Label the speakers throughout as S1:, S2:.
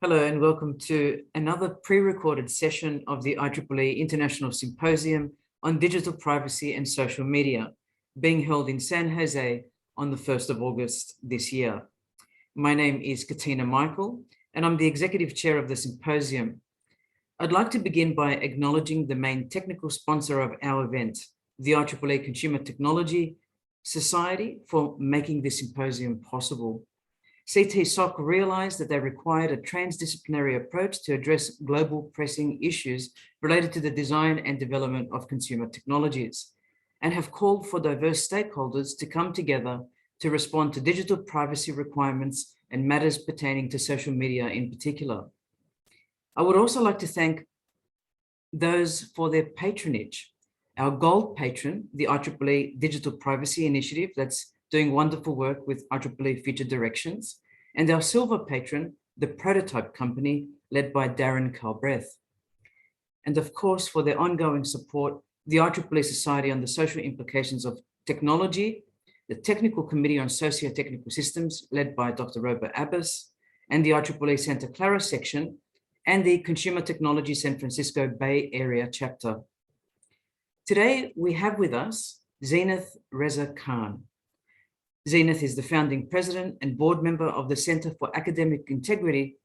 S1: Hello and welcome to another pre-recorded session of the IEEE International Symposium on Digital Privacy and Social Media, being held in San Jose on the 1st of August this year. My name is Katina and I'm the Executive Chair of the Symposium. I'd like to begin by acknowledging the main technical sponsor of our event, the IEEE Consumer Technology Society, for making this symposium possible. CTSOC realized that they required a transdisciplinary approach to address global pressing issues related to the design and development of consumer technologies, and have called for diverse stakeholders to come together to respond to digital privacy requirements and matters pertaining to social media in particular. I would also like to thank those for their patronage. Our gold patron, the IEEE Digital Privacy Initiative, that's doing wonderful work with IEEE Future Directions, and our silver patron, the Prototype Company, led by Darren Calbreth. And of course, for their ongoing support, the IEEE Society on the Social Implications of Technology, the Technical Committee on Socio-Technical Systems, led by Dr. Robert Abbas, and the IEEE Santa Clara section, and the Consumer Technology San Francisco Bay Area chapter. Today, we have with us Zeenath Reza Khan. Zeenath is the founding president and board member of the Center for Academic Integrity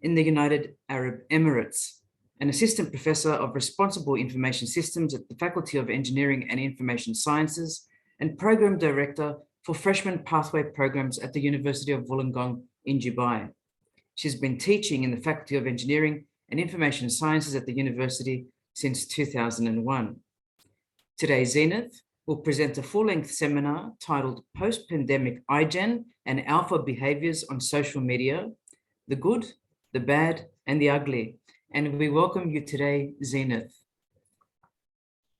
S1: in the United Arab Emirates, an assistant professor of responsible information systems at the Faculty of Engineering and Information Sciences, and program director for freshman pathway programs at the University of Wollongong in Dubai. She's been teaching in the Faculty of Engineering and Information Sciences at the university since 2001. Today, Zeenath will present a full-length seminar titled Post-Pandemic iGen and Alpha Behaviours on Social Media, the Good, the Bad, and the Ugly. And we welcome you today, Zeenath.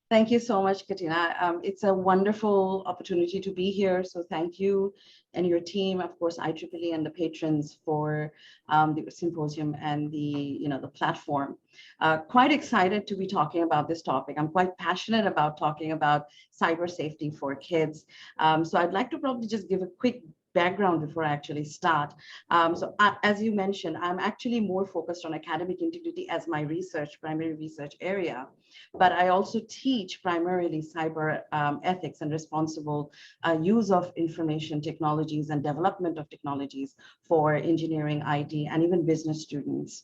S2: Thank you so much, Katina. It's a wonderful opportunity to be here. So thank you and your team, of course, IEEE and the patrons for the symposium and the platform. Quite excited to be talking about this topic. I'm quite passionate about talking about cyber safety for kids. So I'd like to probably just give a quick background before I actually start. As you mentioned, I'm actually more focused on academic integrity as my primary research area, but I also teach primarily cyber ethics and responsible use of information technologies and development of technologies for engineering, IT, and even business students.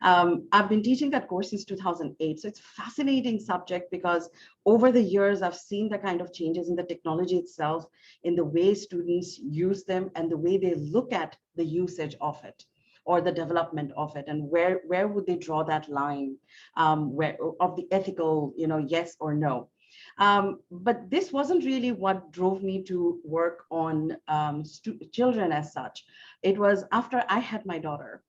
S2: I've been teaching that course since 2008, so it's a fascinating subject because over the years, I've seen the kind of changes in the technology itself, in the way students use them and the way they look at the usage of it or the development of it, and where would they draw that line of the ethical, yes or no. But this wasn't really what drove me to work on children as such. It was after I had my daughter.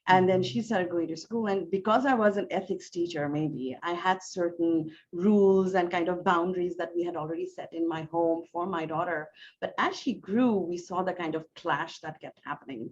S2: And then she started going to school. And because I was an ethics teacher, maybe I had certain rules and kind of boundaries that we had already set in my home for my daughter. But as she grew, we saw the kind of clash that kept happening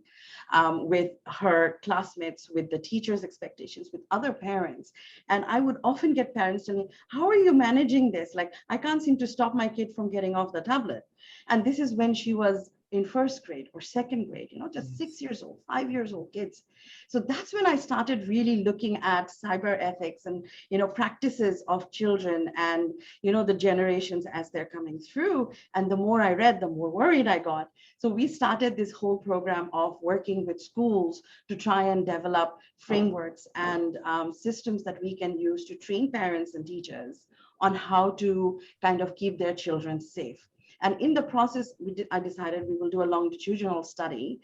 S2: with her classmates, with the teachers' expectations, with other parents. And I would often get parents telling me, how are you managing this? Like, I can't seem to stop my kid from getting off the tablet. And this is when she was in first grade or second grade, just 6 years old, 5 years old kids. So that's when I started really looking at cyber ethics and, practices of children and, the generations as they're coming through. And the more I read, the more worried I got. So we started this whole program of working with schools to try and develop frameworks and systems that we can use to train parents and teachers on how to kind of keep their children safe. And in the process, I decided we will do a longitudinal study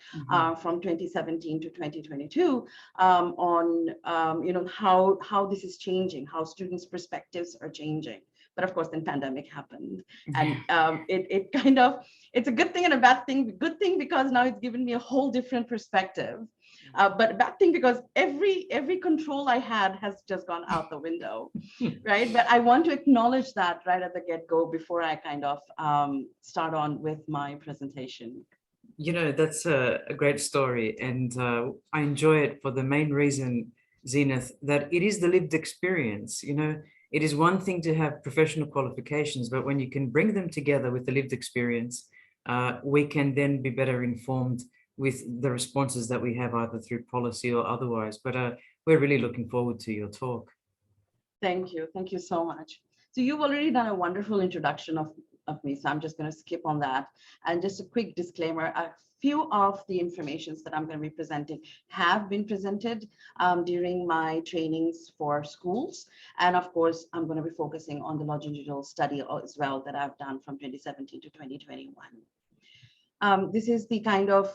S2: from 2017 to 2022 on how this is changing, how students' perspectives are changing. But of course, then pandemic happened, and it's a good thing and a bad thing. Good thing because now it's given me a whole different perspective. But a bad thing because every control I had has just gone out the window, right? But I want to acknowledge that right at the get-go before I kind of start on with my presentation.
S1: That's a great story, and I enjoy it for the main reason, Zeenath, that it is the lived experience. It is one thing to have professional qualifications, but when you can bring them together with the lived experience, we can then be better informed with the responses that we have either through policy or otherwise. But we're really looking forward to your talk.
S2: Thank you. Thank you so much. So you've already done a wonderful introduction of me, so I'm just going to skip on that. And just a quick disclaimer, a few of the informations that I'm going to be presenting have been presented during my trainings for schools. And of course, I'm going to be focusing on the longitudinal study as well that I've done from 2017 to 2021. This is the kind of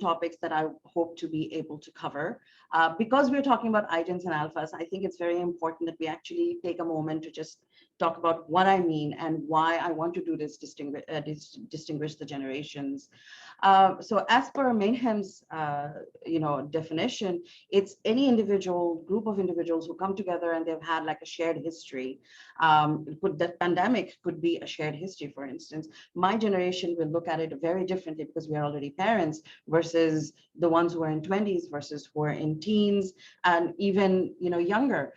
S2: topics that I hope to be able to cover. Because we're talking about iGens and alphas, I think it's very important that we actually take a moment to just talk about what I mean and why I want to do this, distinguish the generations. So as per Mayhem's definition, it's any individual, group of individuals who come together and they've had like a shared history. The pandemic could be a shared history, for instance. My generation will look at it very differently because we are already parents versus the ones who are in 20s versus who are in teens and even younger.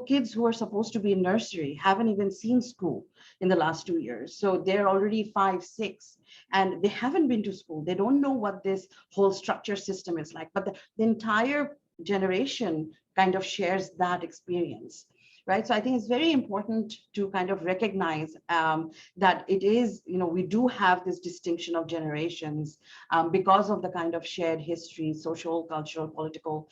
S2: Kids who are supposed to be in nursery haven't even seen school in the last 2 years. So they're already 5, 6, and they haven't been to school. They don't know what this whole structure system is like, but the entire generation kind of shares that experience. Right. So I think it's very important to kind of recognize that it is, we do have this distinction of generations because of the kind of shared history, social, cultural, political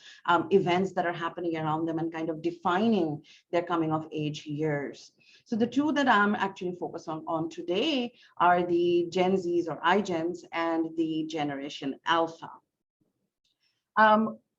S2: events that are happening around them and kind of defining their coming of age years. So the two that I'm actually focused on today are the Gen Zs or iGens and the Generation Alpha.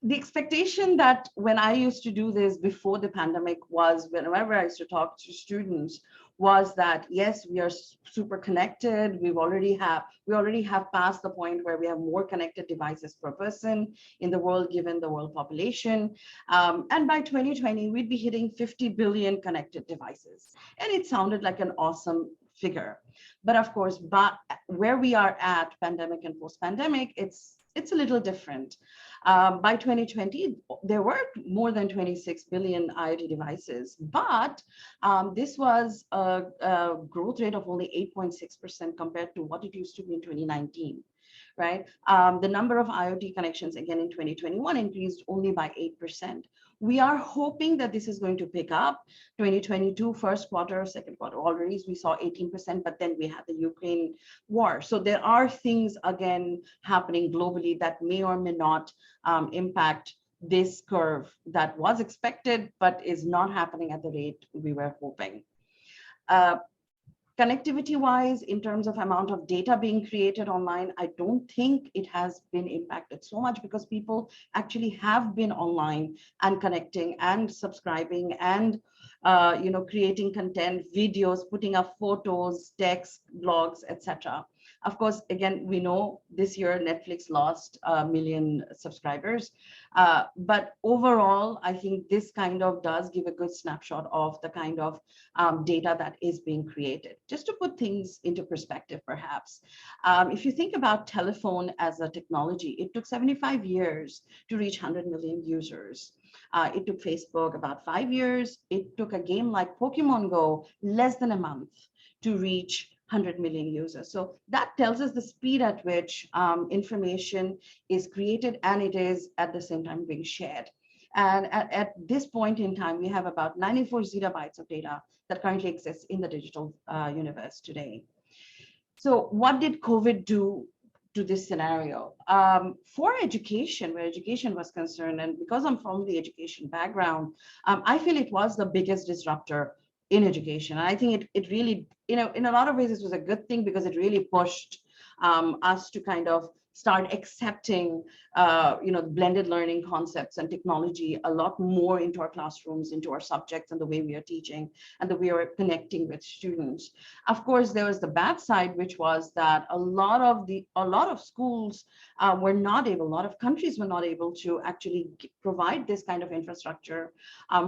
S2: The expectation that when I used to do this before the pandemic was, whenever I used to talk to students, was that yes, we are super connected. We already have passed the point where we have more connected devices per person in the world, given the world population. And by 2020, we'd be hitting 50 billion connected devices. And it sounded like an awesome figure. But of course, where we are at, pandemic and post-pandemic, it's a little different. By 2020, there were more than 26 billion IoT devices, but this was a growth rate of only 8.6% compared to what it used to be in 2019. Right? The number of IoT connections again in 2021 increased only by 8%. We are hoping that this is going to pick up. 2022 first quarter, second quarter already we saw 18%, but then we had the Ukraine war. So there are things again happening globally that may or may not impact this curve that was expected, but is not happening at the rate we were hoping. Connectivity wise, in terms of amount of data being created online, I don't think it has been impacted so much because people actually have been online and connecting and subscribing and creating content, videos, putting up photos, text, blogs, etc. Of course, again, we know this year Netflix lost 1 million subscribers, but overall, I think this kind of does give a good snapshot of the kind of data that is being created. Just to put things into perspective, perhaps, if you think about telephone as a technology, it took 75 years to reach 100 million users. It took Facebook about 5 years. It took a game like Pokemon Go less than a month to reach 100 million users. So that tells us the speed at which information is created and it is at the same time being shared. And at this point in time, we have about 94 zettabytes of data that currently exists in the digital universe today. So what did COVID do to this scenario? For education, where education was concerned, and because I'm from the education background, I feel it was the biggest disruptor in education. And I think it really, in a lot of ways, this was a good thing because it really pushed us to kind of start accepting, blended learning concepts and technology a lot more into our classrooms, into our subjects and the way we are teaching and the way we are connecting with students. Of course, there was the bad side, which was that a lot of schools were not able, a lot of countries were not able to actually provide this kind of infrastructure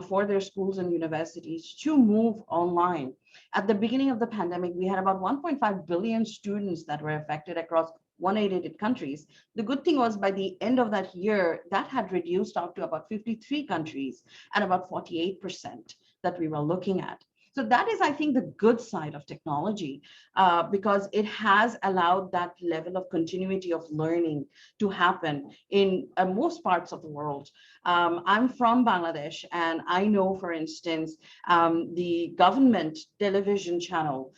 S2: for their schools and universities to move online. At the beginning of the pandemic, we had about 1.5 billion students that were affected across 188 countries. The good thing was by the end of that year, that had reduced out to about 53 countries and about 48% that we were looking at. So that is, I think, the good side of technology, because it has allowed that level of continuity of learning to happen in most parts of the world. I'm from Bangladesh, and I know, for instance, the government television channel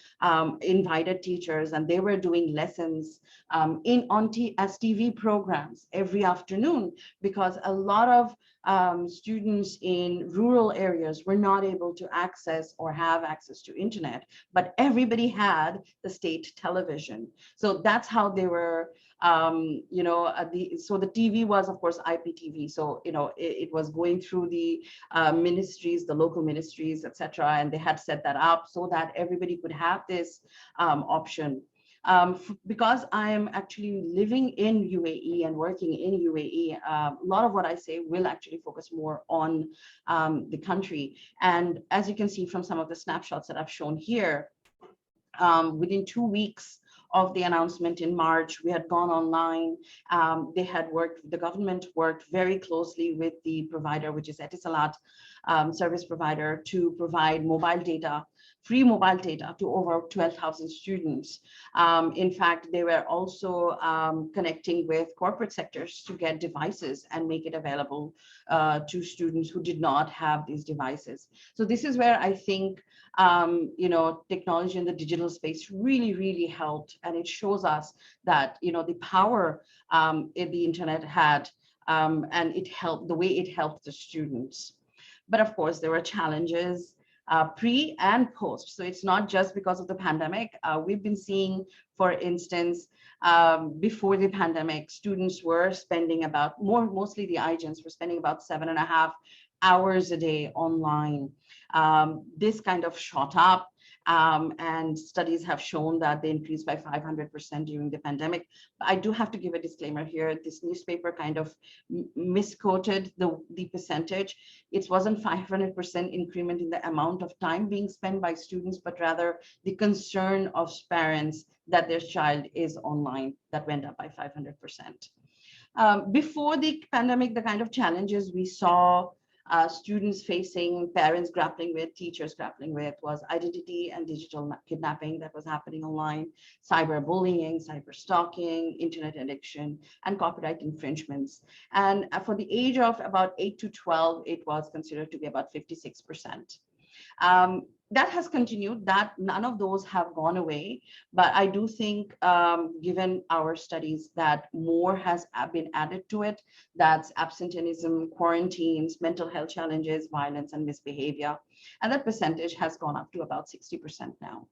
S2: invited teachers, and they were doing lessons as TV programs every afternoon, because a lot of students in rural areas were not able to access or have access to internet, but everybody had the state television. So that's how they were, so the TV was, of course, IPTV. So, it was going through the ministries, the local ministries, etc. And they had set that up so that everybody could have this option. Because I am actually living in UAE and working in UAE, a lot of what I say will actually focus more on the country. And as you can see from some of the snapshots that I've shown here, within 2 weeks of the announcement in March, we had gone online. The government worked very closely with the provider, which is Etisalat service provider, to provide mobile data, free mobile data to over 12,000 students. In fact, they were also connecting with corporate sectors to get devices and make it available to students who did not have these devices. So this is where I think technology in the digital space really, really helped. And it shows us that, the power the internet had, and it helped, the way it helped the students. But of course, there were challenges pre and post. So it's not just because of the pandemic. We've been seeing, for instance, before the pandemic, students were spending mostly the iGens were spending about 7.5 hours a day online. This kind of shot up, and studies have shown that they increased by 500% during the pandemic. I do have to give a disclaimer here. This newspaper kind of misquoted the percentage. It wasn't 500% increment in the amount of time being spent by students, but rather the concern of parents that their child is online, that went up by 500%. Before the pandemic, the kind of challenges we saw students facing, parents grappling with, teachers grappling with, was identity and digital kidnapping that was happening online, cyberbullying, cyber stalking, internet addiction, and copyright infringements. And for the age of about 8 to 12, it was considered to be about 56%. That has continued, that none of those have gone away, but I do think, given our studies, that more has been added to it. That's absenteeism, quarantines, mental health challenges, violence, and misbehavior. And that percentage has gone up to about 60% now.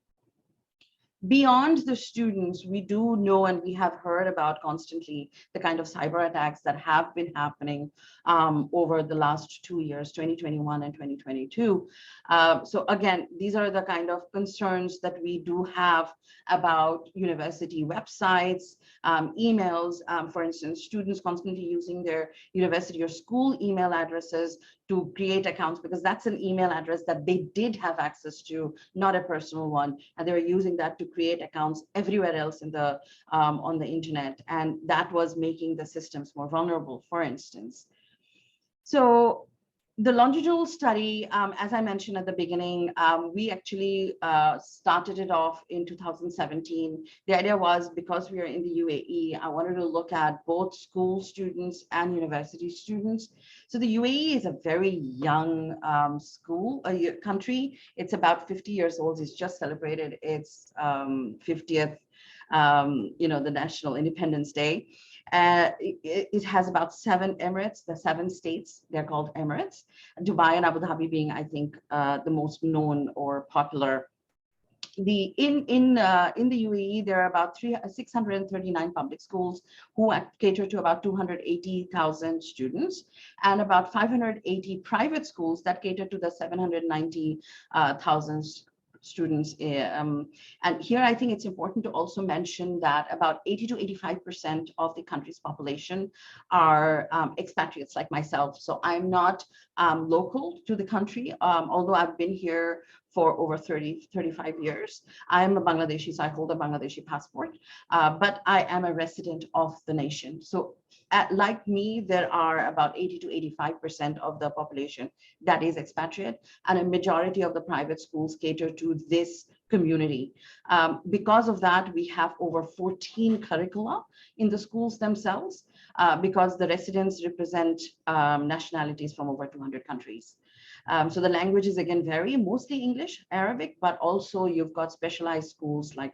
S2: Beyond the students, we do know, and we have heard about constantly, the kind of cyber attacks that have been happening over the last 2 years, 2021 and 2022. So again, these are the kind of concerns that we do have about university websites, emails, for instance, students constantly using their university or school email addresses to create accounts, because that's an email address that they did have access to, not a personal one, and they were using that to create accounts everywhere else in the on the internet, and that was making the systems more vulnerable, for instance. So the longitudinal study, as I mentioned at the beginning, we actually started it off in 2017. The idea was, because we are in the UAE, I wanted to look at both school students and university students. So the UAE is a very young country. It's about 50 years old. It's just celebrated its 50th, the National Independence Day. It has about 7 emirates, the 7 states, they're called emirates. Dubai and Abu Dhabi being, I think, the most known or popular. In the UAE, there are about 639 public schools who cater to about 280,000 students, and about 580 private schools that cater to the 790,000 students. And here, I think it's important to also mention that about 80 to 85% of the country's population are expatriates like myself. So I'm not local to the country, although I've been here for over 35 years. I am a Bangladeshi, so I hold a Bangladeshi passport, but I am a resident of the nation. So like me, there are about 80 to 85% of the population that is expatriate, and a majority of the private schools cater to this community. Because of that, we have over 14 curricula in the schools themselves, because the residents represent nationalities from over 200 countries. So the languages again vary, mostly English, Arabic, but also you've got specialized schools like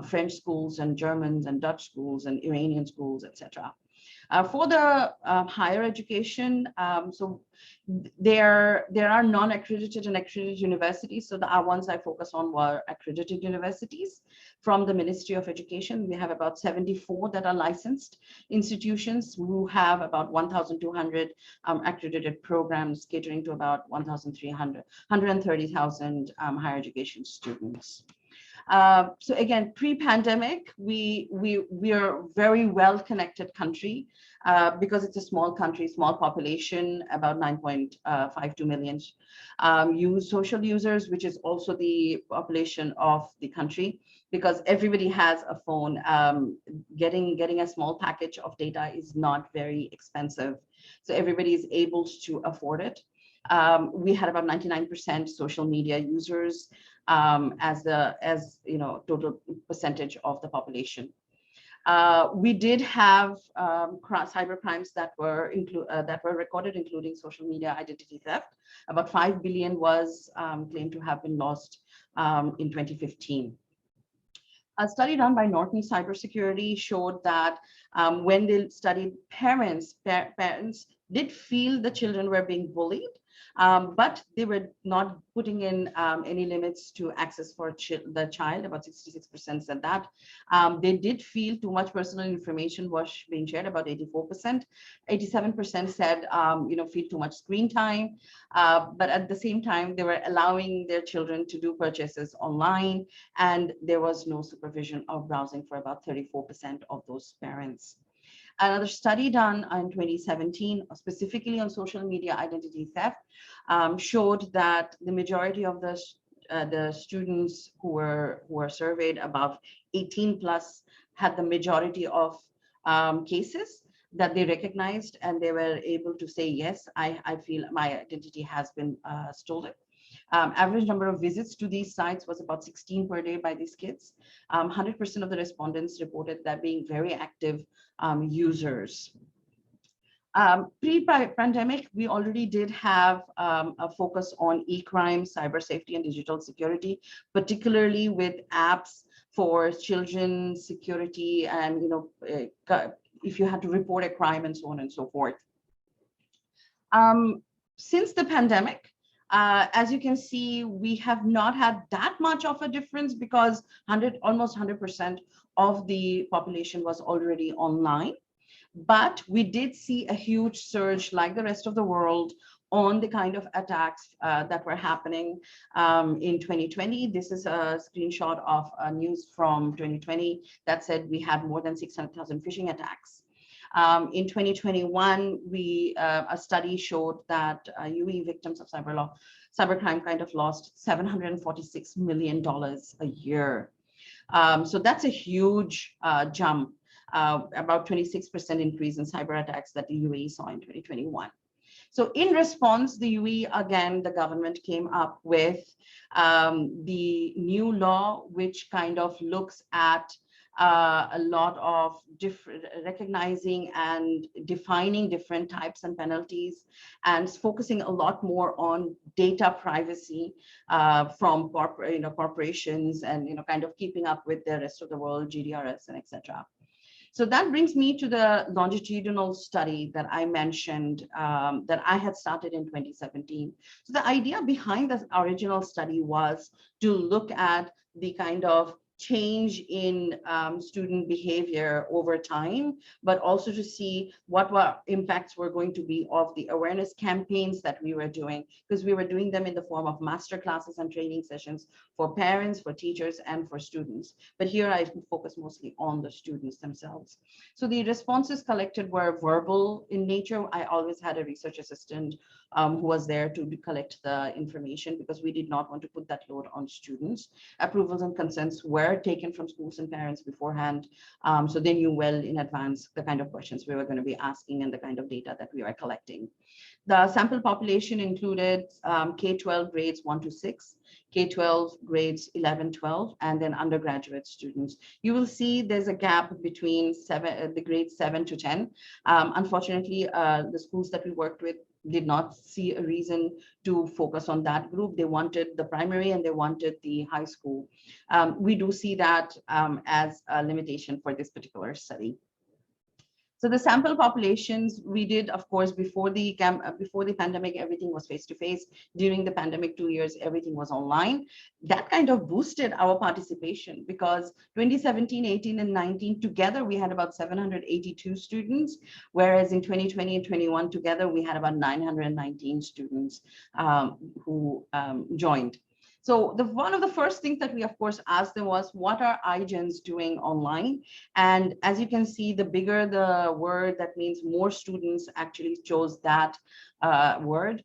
S2: French schools and Germans and Dutch schools and Iranian schools, etc. For the higher education, so there are non-accredited and accredited universities. So the ones I focus on were accredited universities from the Ministry of Education. We have about 74 that are licensed institutions who have about 1,200 accredited programs catering to about 130,000 higher education students. So again, pre-pandemic, we are a very well-connected country because it's a small country, small population, about 9.52 million social users, which is also the population of the country, because everybody has a phone. Getting a small package of data is not very expensive, so everybody is able to afford it. We had about 99% social media users as total percentage of the population. We did have cyber crimes that were recorded, including social media identity theft. About 5 billion was claimed to have been lost in 2015. A study done by Norton Cybersecurity showed that when they studied parents did feel the children were being bullied, but they were not putting in any limits to access for the child. About 66% said that. They did feel too much personal information was being shared, about 84%. 87% said, feel too much screen time. But at the same time, they were allowing their children to do purchases online, and there was no supervision of browsing for about 34% of those parents. Another study done in 2017, specifically on social media identity theft, showed that the majority of the students who were surveyed, above 18 plus, had the majority of cases that they recognized, and they were able to say, yes, I feel my identity has been stolen. Average number of visits to these sites was about 16 per day by these kids. 100% of the respondents reported that being very active users. Pre-pandemic, we already did have a focus on e-crime, cyber safety, and digital security, particularly with apps for children's security, and if you had to report a crime and so on and so forth. Since the pandemic, as you can see, we have not had that much of a difference, because almost 100% of the population was already online. But we did see a huge surge, like the rest of the world, on the kind of attacks that were happening in 2020. This is a screenshot of news from 2020 that said we had more than 600,000 phishing attacks. In 2021, a study showed that UAE victims of cybercrime kind of lost $746 million a year. So that's a huge jump, about 26% increase in cyber attacks that the UAE saw in 2021. So in response, the UAE, again, the government came up with the new law, which kind of looks at a lot of different recognizing and defining different types and penalties, and focusing a lot more on data privacy from corporations, and kind of keeping up with the rest of the world, GDRS and etc. So that brings me to the longitudinal study that I mentioned, that I had started in 2017. So the idea behind the original study was to look at the kind of change in student behavior over time, but also to see what impacts were going to be of the awareness campaigns that we were doing, because we were doing them in the form of master classes and training sessions for parents, for teachers, and for students. But here I focus mostly on the students themselves. So the responses collected were verbal in nature. I always had a research assistant who was there to collect the information, because we did not want to put that load on students. Approvals and consents were taken from schools and parents beforehand, so they knew well in advance the kind of questions we were going to be asking and the kind of data that we are collecting. The sample population included K-12 grades 1 to 6, K-12 grades 11, 12, and then undergraduate students. You will see there's a gap between the grades 7 to 10. Unfortunately, the schools that we worked with did not see a reason to focus on that group. They wanted the primary and they wanted the high school. We do see that as a limitation for this particular study. So the sample populations we did, of course, before the pandemic, everything was face-to-face. During the pandemic, 2 years, everything was online. That kind of boosted our participation, because 2017, 18, and 19 together, we had about 782 students, whereas in 2020 and 21 together, we had about 919 students who joined. So one of the first things that we, of course, asked them was, what are iGens doing online? And as you can see, the bigger the word, that means more students actually chose that word.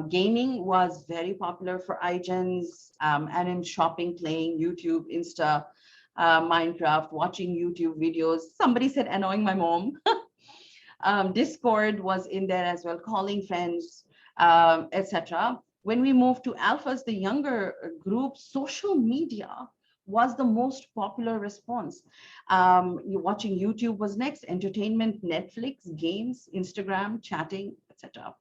S2: Gaming was very popular for iGens, and in shopping, playing YouTube, Insta, Minecraft, watching YouTube videos. Somebody said annoying my mom. Discord was in there as well, calling friends, etc. When we moved to alphas, the younger group, social media was the most popular response. Watching YouTube was next, entertainment, Netflix, games, Instagram, chatting, etc.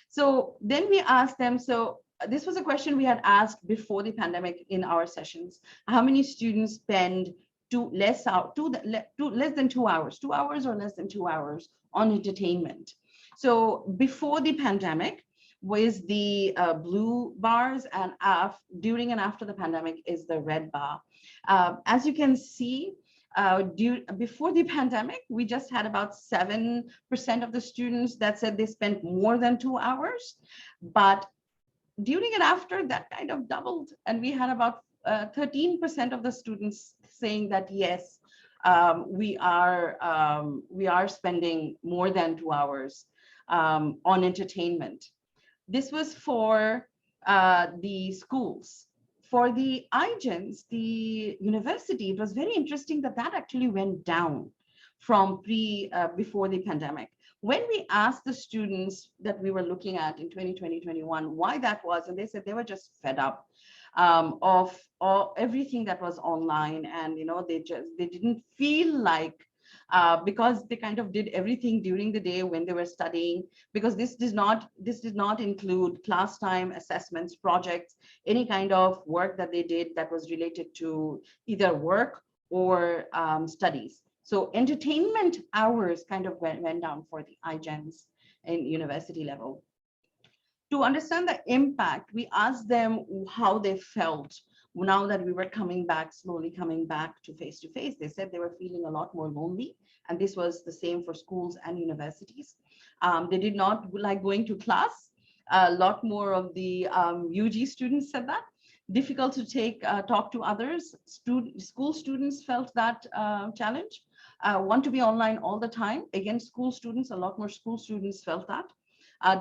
S2: So then we asked them, so this was a question we had asked before the pandemic in our sessions. How many students spend less than 2 hours, 2 hours or less than 2 hours on entertainment? So before the pandemic, was the blue bars, and during and after the pandemic is the red bar. As you can see, before the pandemic, we just had about 7% of the students that said they spent more than 2 hours. But during and after, that kind of doubled, and we had about 13% of the students saying that yes, we are spending more than 2 hours on entertainment. This was for the schools. For the iGens, the university, it was very interesting that actually went down from before the pandemic. When we asked the students that we were looking at in 2020, 21, why that was, and they said they were just fed up of everything that was online, and they didn't feel like, because they kind of did everything during the day when they were studying, because this did not include class time, assessments, projects, any kind of work that they did that was related to either work or studies. So entertainment hours kind of went down for the iGens in university level. To understand the impact, we asked them how they felt now that we were slowly coming back to face-to-face. They said they were feeling a lot more lonely, and this was the same for schools and universities. They did not like going to class. A lot more of the UG students said that. Difficult to talk to others. School students felt that challenge. Want to be online all the time. Again, a lot more school students felt that.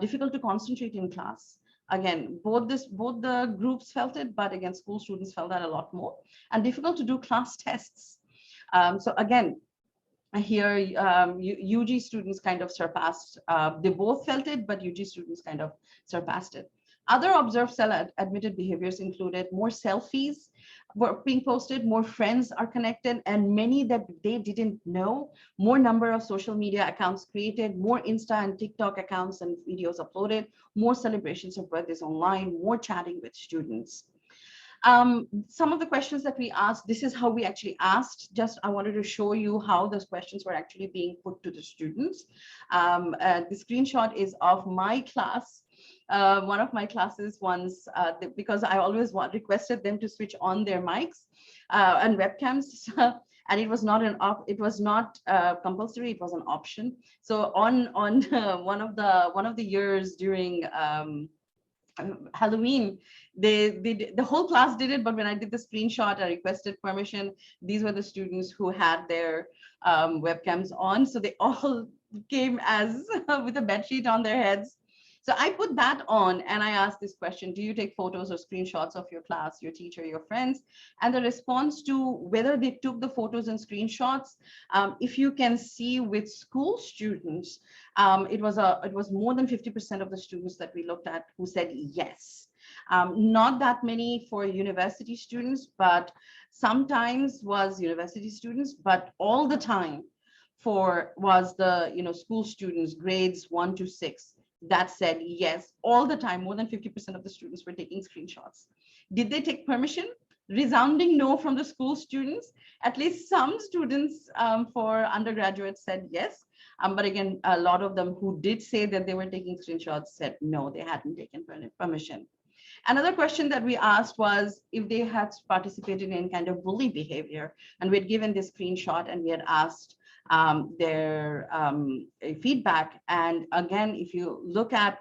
S2: Difficult to concentrate in class. Again, both the groups felt it, but again, school students felt that a lot more. And difficult to do class tests. So again, here UG students kind of surpassed, they both felt it, but UG students kind of surpassed it. Other observed admitted behaviors included more selfies were being posted, more friends are connected, and many that they didn't know, more number of social media accounts created, more Insta and TikTok accounts and videos uploaded, more celebrations of birthdays online, more chatting with students. Some of the questions that we asked, this is how we actually asked. Just I wanted to show you how those questions were actually being put to the students. The screenshot is of my class. One of my classes once, because I always requested them to switch on their mics and webcams. And it was not compulsory, it was an option. So on one of the years during Halloween, the whole class did it, but when I did the screenshot, I requested permission. These were the students who had their webcams on, so they all came as with a bed sheet on their heads. So I put that on and I asked this question: do you take photos or screenshots of your class, your teacher, your friends? And the response to whether they took the photos and screenshots, if you can see with school students, it was more than 50% of the students that we looked at who said yes. Not that many for university students, but sometimes was university students, but all the time was the school students, grades 1 to 6, that said yes all the time. More than 50% of the students were taking screenshots. Did they take permission? Resounding no from the school students. At least some students for undergraduates said yes. But again, a lot of them who did say that they were taking screenshots said no, they hadn't taken permission. Another question that we asked was if they had participated in kind of bully behavior, and we had given this screenshot and we had asked their feedback. And again, if you look at,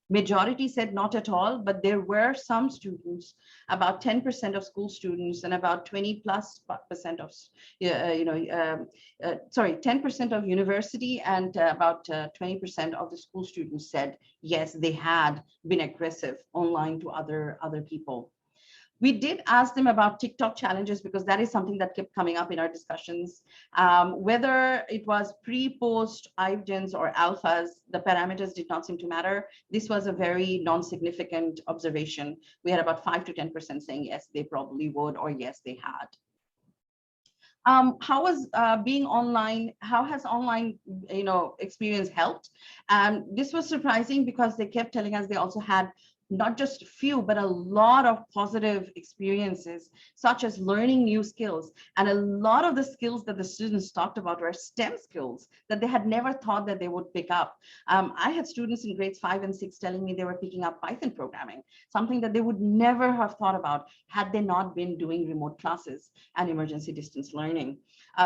S2: majority said not at all, but there were some students, about 10% of school students and about 20+% of, 10% of university and about 20% of the school students said, yes, they had been aggressive online to other people. We did ask them about TikTok challenges because that is something that kept coming up in our discussions. Whether it was pre-post iGens or alphas, the parameters did not seem to matter. This was a very non-significant observation. We had about 5 to 10% saying yes, they probably would, or yes, they had. How was being online? How has online, experience helped? This was surprising because they kept telling us they also had not just a few, but a lot of positive experiences, such as learning new skills. And a lot of the skills that the students talked about were STEM skills that they had never thought that they would pick up. I had students in grades 5 and 6 telling me they were picking up Python programming, something that they would never have thought about had they not been doing remote classes and emergency distance learning.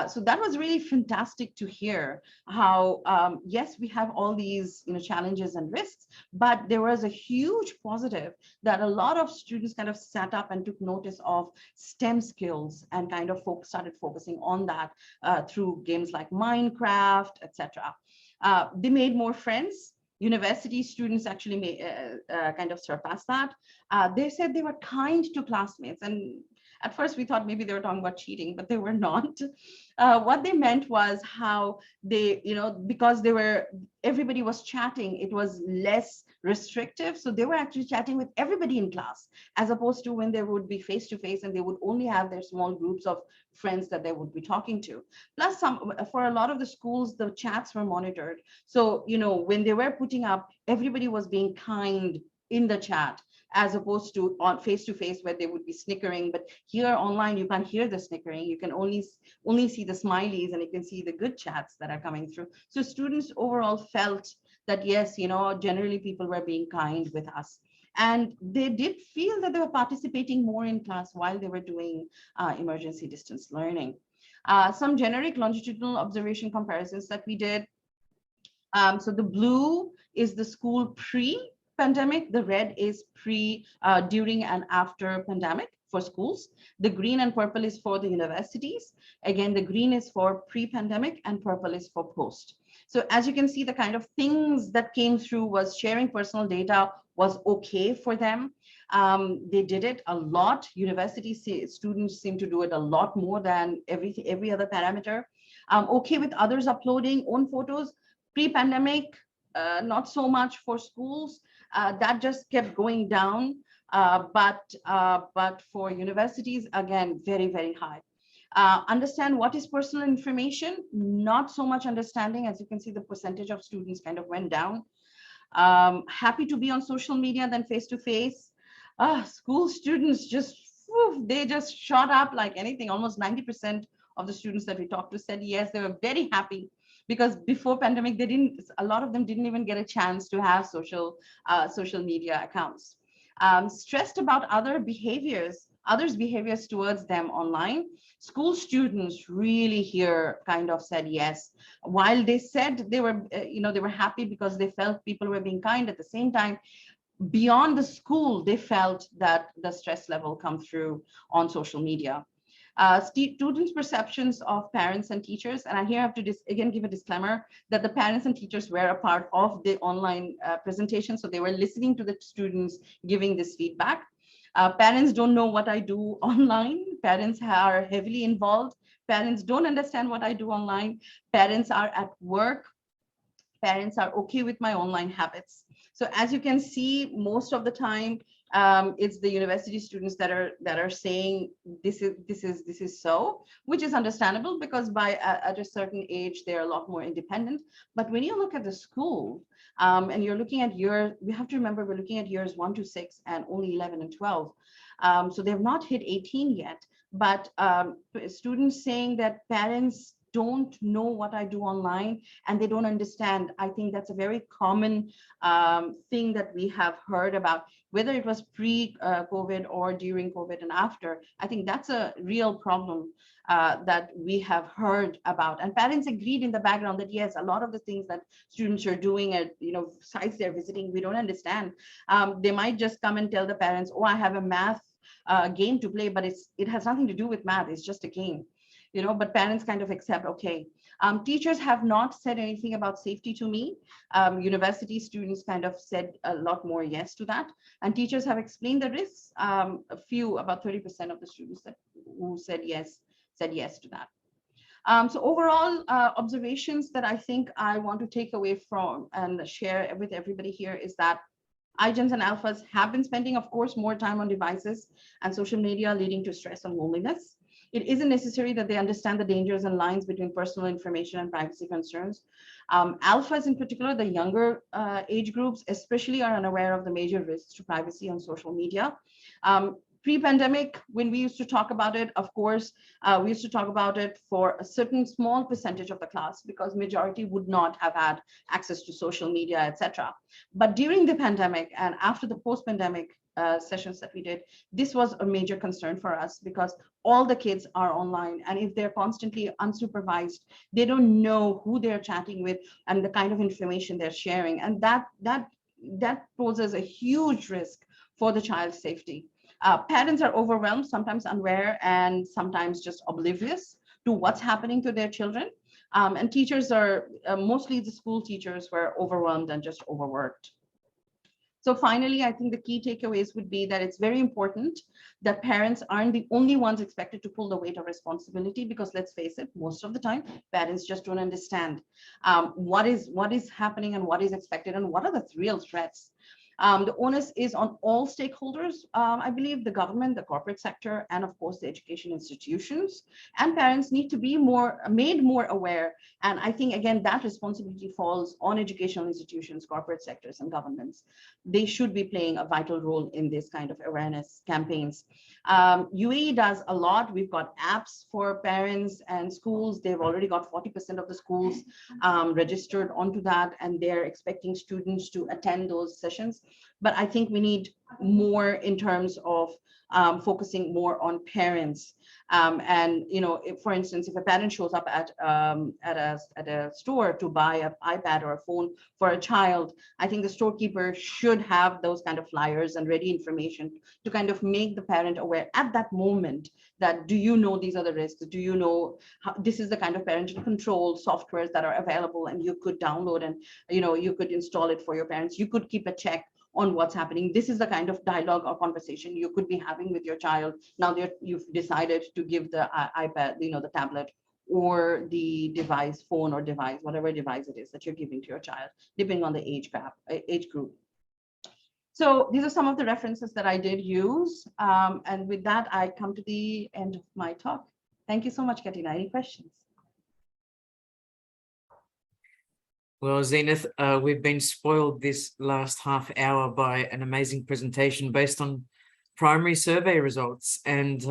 S2: So that was really fantastic to hear how, yes, we have all these challenges and risks, but there was a huge positive that a lot of students kind of sat up and took notice of STEM skills and kind of started focusing on that through games like Minecraft, etc. They made more friends. University students actually kind of surpassed that. They said they were kind to classmates, and at first we thought maybe they were talking about cheating, but they were not. What they meant was how they, because everybody was chatting, it was less restrictive. So they were actually chatting with everybody in class, as opposed to when they would be face to face and they would only have their small groups of friends that they would be talking to. Plus, for a lot of the schools, the chats were monitored. So, when they were putting up, everybody was being kind in the chat, as opposed to on face-to-face where they would be snickering. But here online, you can't hear the snickering. You can only see the smileys, and you can see the good chats that are coming through. So students overall felt that, yes, generally people were being kind with us. And they did feel that they were participating more in class while they were doing emergency distance learning. Some generic longitudinal observation comparisons that we did. So the blue is the school pre-pandemic, the red is during and after pandemic for schools. The green and purple is for the universities. Again, the green is for pre-pandemic and purple is for post. So as you can see, the kind of things that came through was sharing personal data was okay for them. They did it a lot. University students seem to do it a lot more than every other parameter. Okay with others uploading own photos. Pre-pandemic, not so much for schools. That just kept going down. But for universities, again, very, very high. Understand what is personal information, not so much understanding. As you can see, the percentage of students kind of went down. Happy to be on social media than face-to-face. school students just, whew, they just shot up like anything. Almost 90% of the students that we talked to said yes, they were very happy, because before pandemic, a lot of them didn't even get a chance to have social media accounts. Stressed about others' behaviors towards them online. School students really here kind of said yes. While they said they were, they were happy because they felt people were being kind, at the same time, beyond the school, they felt that the stress level come through on social media. Students' perceptions of parents and teachers, and I here have to again give a disclaimer that the parents and teachers were a part of the online presentation, so they were listening to the students giving this feedback. Parents don't know what I do online. Parents are heavily involved. Parents don't understand what I do online. Parents are at work. Parents are okay with my online habits. So as you can see, most of the time, it's the university students that are saying this is so, which is understandable, because at a certain age they're a lot more independent. But when you look at the school, and you're looking at we have to remember we're looking at years 1 to 6 and only 11 and 12. So they've not hit 18 yet. But students saying that parents don't know what I do online and they don't understand. I think that's a very common thing that we have heard about, whether it was pre-COVID or during COVID and after. I think that's a real problem that we have heard about. And parents agreed in the background that yes, a lot of the things that students are doing at sites they're visiting, we don't understand. They might just come and tell the parents, oh, I have a math game to play, but it has nothing to do with math, it's just a game. But parents kind of accept, okay. Teachers have not said anything about safety to me. University students kind of said a lot more yes to that. And teachers have explained the risks. About 30% of the students who said yes to that. So overall observations that I think I want to take away from and share with everybody here is that iGens and alphas have been spending, of course, more time on devices and social media, leading to stress and loneliness. It isn't necessary that they understand the dangers and lines between personal information and privacy concerns. Alphas in particular, the younger age groups especially, are unaware of the major risks to privacy on social media. Pre-pandemic, when we used to talk about it, of course, we used to talk about it for a certain small percentage of the class, because majority would not have had access to social media, etc. But during the pandemic and after the post-pandemic sessions that we did, this was a major concern for us, because all the kids are online, and if they're constantly unsupervised, they don't know who they're chatting with and the kind of information they're sharing, and that poses a huge risk for the child's safety. Parents are overwhelmed, sometimes unaware, and sometimes just oblivious to what's happening to their children. And teachers are, mostly the school teachers, were overwhelmed and just overworked. So finally, I think the key takeaways would be that it's very important that parents aren't the only ones expected to pull the weight of responsibility, because let's face it, most of the time, parents just don't understand what is happening and what is expected and what are the real threats. The onus is on all stakeholders. I believe the government, the corporate sector, and of course the education institutions, and parents need to be made more aware. And I think, again, that responsibility falls on educational institutions, corporate sectors, and governments. They should be playing a vital role in this kind of awareness campaigns. UAE does a lot. We've got apps for parents and schools. They've already got 40% of the schools registered onto that, and they're expecting students to attend those sessions. But I think we need more in terms of focusing more on parents. And if, for instance, if a parent shows up at a store to buy an iPad or a phone for a child, I think the storekeeper should have those kind of flyers and ready information to kind of make the parent aware at that moment that, do you know these are the risks? Do you know this is the kind of parental control softwares that are available, and you could download and you could install it for your parents. You could keep a check on what's happening. This is the kind of dialogue or conversation you could be having with your child. Now that you've decided to give the iPad, the tablet, or the device, phone or device, whatever device it is that you're giving to your child, depending on the age group. So these are some of the references that I did use. And with that, I come to the end of my talk. Thank you so much, Katina. Any questions?
S1: Well, Zeenath, we've been spoiled this last half hour by an amazing presentation based on primary survey results. And,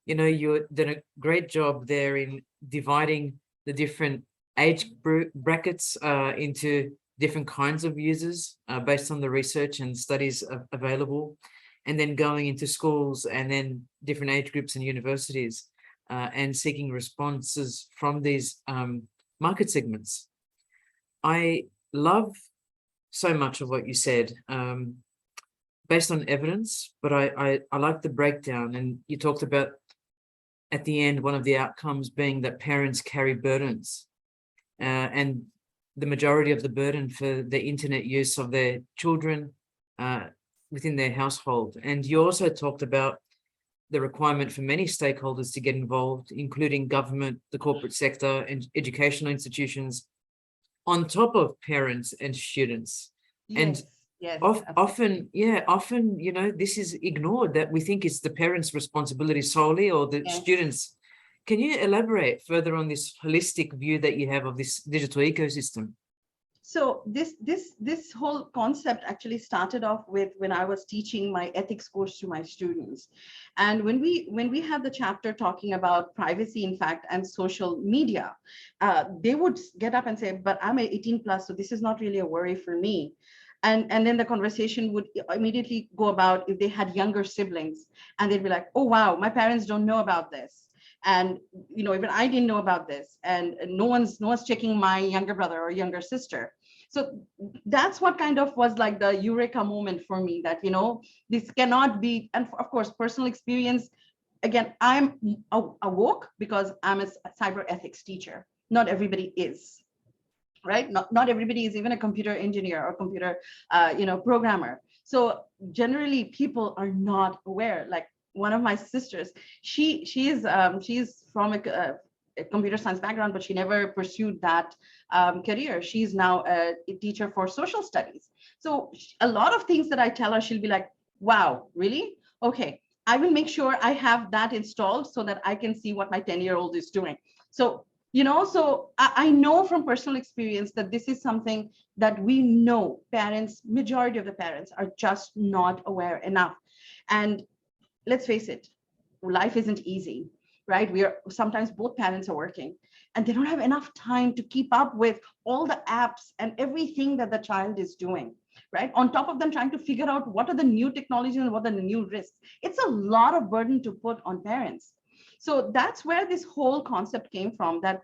S1: you know, you've done a great job there in dividing the different age brackets into different kinds of users based on the research and studies available, and then going into schools and then different age groups and universities and seeking responses from these market segments. I love so much of what you said based on evidence, but I like the breakdown. And you talked about at the end, one of the outcomes being that parents carry burdens and the majority of the burden for the internet use of their children within their household. And you also talked about the requirement for many stakeholders to get involved, including government, the corporate sector, and educational institutions, on top of parents and students.
S2: Yes,
S1: and
S2: yes,
S1: often, you know, this is ignored, that we think it's the parents' responsibility solely, or the students. Can you elaborate further on this holistic view that you have of this digital ecosystem?
S2: So this whole concept actually started off with when I was teaching my ethics course to my students. And when we had the chapter talking about privacy, in fact, and social media, they would get up and say, but I'm 18 plus, so this is not really a worry for me. And then the conversation would immediately go about if they had younger siblings, and they'd be like, oh, wow, my parents don't know about this. And, you know, even I didn't know about this, and no one's checking my younger brother or younger sister. So that's what kind of was like the eureka moment for me, that, you know, this cannot be. And of course, personal experience, again, I'm awoke because I'm a cyber ethics teacher. Not everybody is, right? Not everybody is even a computer engineer or computer, you know, programmer. So generally people are not aware. Like one of my sisters, she's from a computer science background, but she never pursued that career. She's now a teacher for social studies. So a lot of things that I tell her, she'll be like, wow, really? Okay, I will make sure I have that installed so that I can see what my 10-year-old is doing. So, you know, so I know from personal experience that this is something that we know parents, majority of the parents, are just not aware enough. And let's face it, life isn't easy, right? Sometimes both parents are working and they don't have enough time to keep up with all the apps and everything that the child is doing, right? On top of them trying to figure out what are the new technologies and what are the new risks. It's a lot of burden to put on parents. So that's where this whole concept came from, that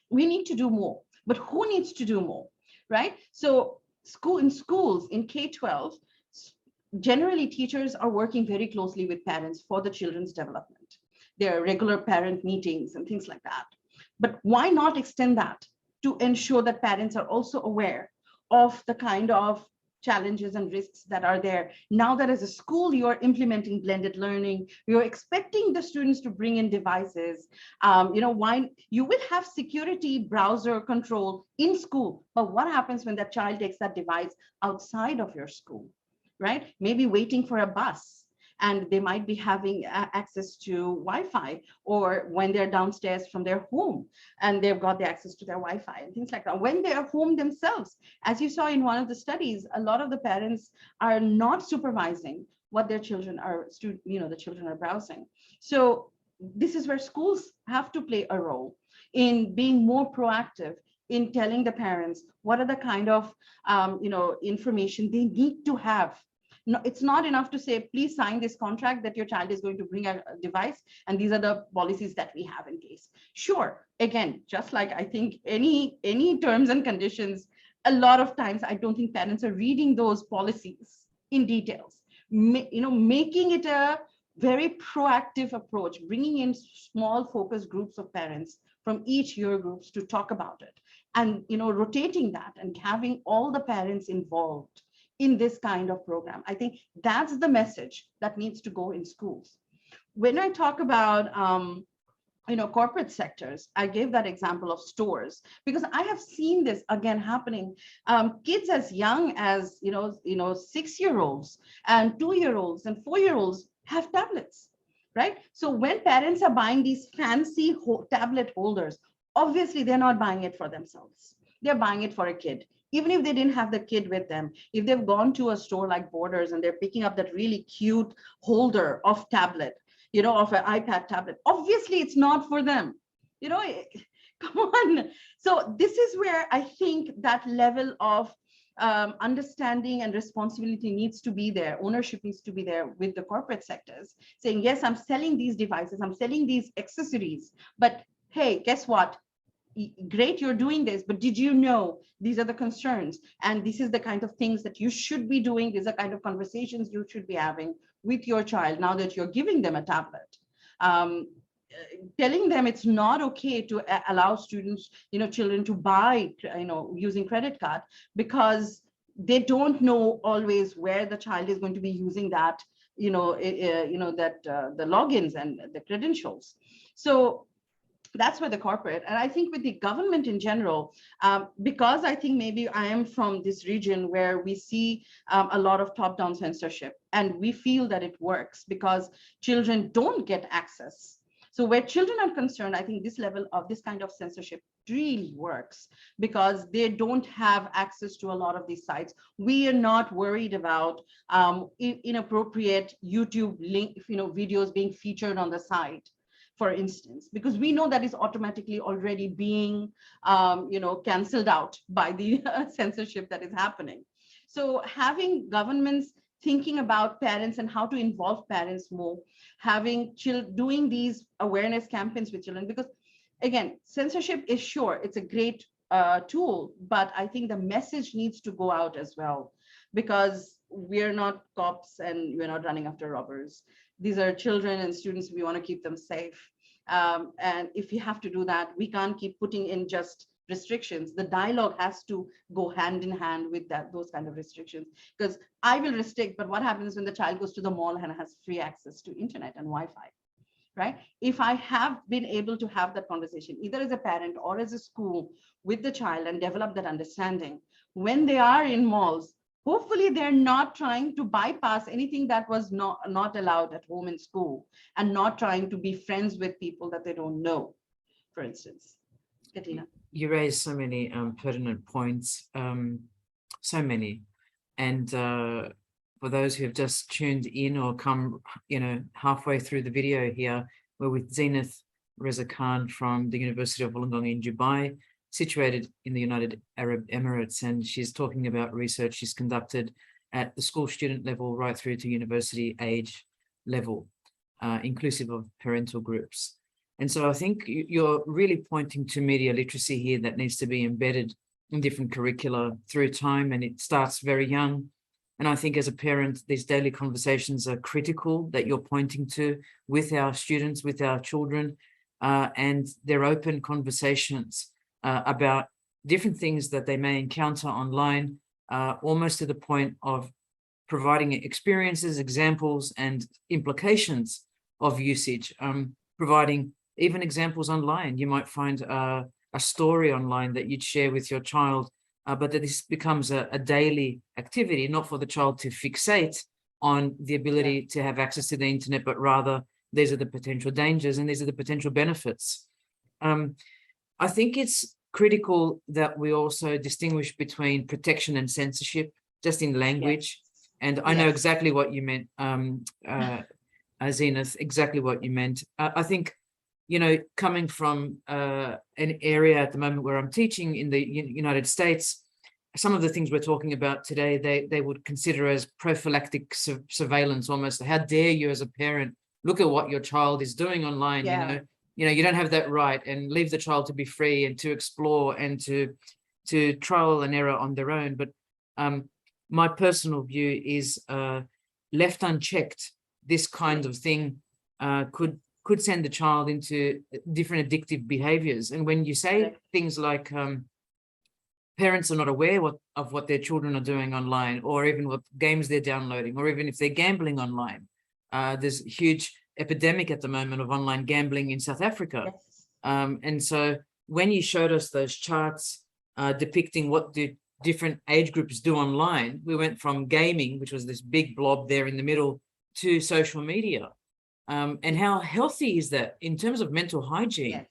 S2: we need to do more, but who needs to do more, right? So in schools, in K-12, generally teachers are working very closely with parents for the children's development. There are regular parent meetings and things like that. But why not extend that to ensure that parents are also aware of the kind of challenges and risks that are there? Now that as a school, you are implementing blended learning, you're expecting the students to bring in devices. You know, why you will have security browser control in school, but what happens when that child takes that device outside of your school, right? Maybe waiting for a bus, and they might be having access to Wi-Fi, or when they're downstairs from their home and they've got the access to their Wi-Fi and things like that. When they're home themselves, as you saw in one of the studies, a lot of the parents are not supervising what their children are, you know, the children are browsing. So this is where schools have to play a role in being more proactive, in telling the parents what are the kind of you know, information they need to have. No, it's not enough to say, please sign this contract that your child is going to bring a device, and these are the policies that we have in case. Sure, again, just like I think any terms and conditions, a lot of times I don't think parents are reading those policies in details. You know, making it a very proactive approach, bringing in small focus groups of parents from each year groups to talk about it, and, you know, rotating that and having all the parents involved in this kind of program. I think that's the message that needs to go in schools. When I talk about you know, corporate sectors, I gave that example of stores because I have seen this again happening. Kids as young as you know 6-year-olds and 2-year-olds and 4-year-olds have tablets, right? So when parents are buying these fancy tablet holders, obviously they're not buying it for themselves. They're buying it for a kid. even if they didn't have the kid with them, if they've gone to a store like Borders and they're picking up that really cute holder of tablet, you know, of an iPad tablet, obviously it's not for them, you know, come on. So this is where I think that level of understanding and responsibility needs to be there. Ownership needs to be there with the corporate sectors, saying, yes, I'm selling these devices, I'm selling these accessories, but hey, guess what? Great, you're doing this, but did you know these are the concerns? And this is the kind of things that you should be doing. These are kind of conversations you should be having with your child now that you're giving them a tablet. Telling them it's not okay to allow students, you know, children to buy, you know, using credit card, because they don't know always where the child is going to be using that, you know, the logins and the credentials. So that's where the corporate, and I think with the government in general, because I think maybe I am from this region where we see a lot of top-down censorship, and we feel that it works because children don't get access. So where children are concerned, I think this level of this kind of censorship really works because they don't have access to a lot of these sites. We are not worried about inappropriate YouTube link, you know, videos being featured on the site, for instance, because we know that is automatically already being, you know, canceled out by the censorship that is happening. So having governments thinking about parents and how to involve parents more, having doing these awareness campaigns with children, because again, censorship is sure, it's a great tool, but I think the message needs to go out as well, because we're not cops and we're not running after robbers. These are children and students. We want to keep them safe. And if we have to do that, we can't keep putting in just restrictions. The dialogue has to go hand in hand with those kind of restrictions, because I will restrict, but what happens when the child goes to the mall and has free access to internet and Wi-Fi, right? If I have been able to have that conversation, either as a parent or as a school with the child, and develop that understanding, when they are in malls, hopefully they're not trying to bypass anything that was not allowed at home in school, and not trying to be friends with people that they don't know, for instance. Katina.
S1: You raised so many pertinent points, so many. And for those who have just tuned in or come, you know, halfway through the video here, we're with Zeenath Reza Khan from the University of Wollongong in Dubai, situated in the United Arab Emirates, and she's talking about research she's conducted at the school student level right through to university age level, inclusive of parental groups. And so I think you're really pointing to media literacy here that needs to be embedded in different curricula through time, and it starts very young. And I think as a parent, these daily conversations are critical that you're pointing to with our students, with our children, and they're open conversations about different things that they may encounter online, almost to the point of providing experiences, examples, and implications of usage, providing even examples online. You might find a story online that you'd share with your child, but that this becomes a daily activity, not for the child to fixate on the ability to have access to the internet, but rather these are the potential dangers and these are the potential benefits. I think it's critical that we also distinguish between protection and censorship, just in language. Yes. And I know exactly what you meant, Zeenath, exactly what you meant. I think, you know, coming from an area at the moment where I'm teaching in the United States, some of the things we're talking about today, they would consider as prophylactic surveillance almost. How dare you as a parent look at what your child is doing online, you know, you don't have that right, and leave the child to be free and to explore and to trial and error on their own. But my personal view is left unchecked, this kind of thing could send the child into different addictive behaviors. And when you say things like parents are not aware of what their children are doing online, or even what games they're downloading, or even if they're gambling online, there's a huge epidemic at the moment of online gambling in South Africa. Yes. And so when you showed us those charts depicting what the different age groups do online, we went from gaming, which was this big blob there in the middle, to social media. And how healthy is that in terms of mental hygiene? Yes.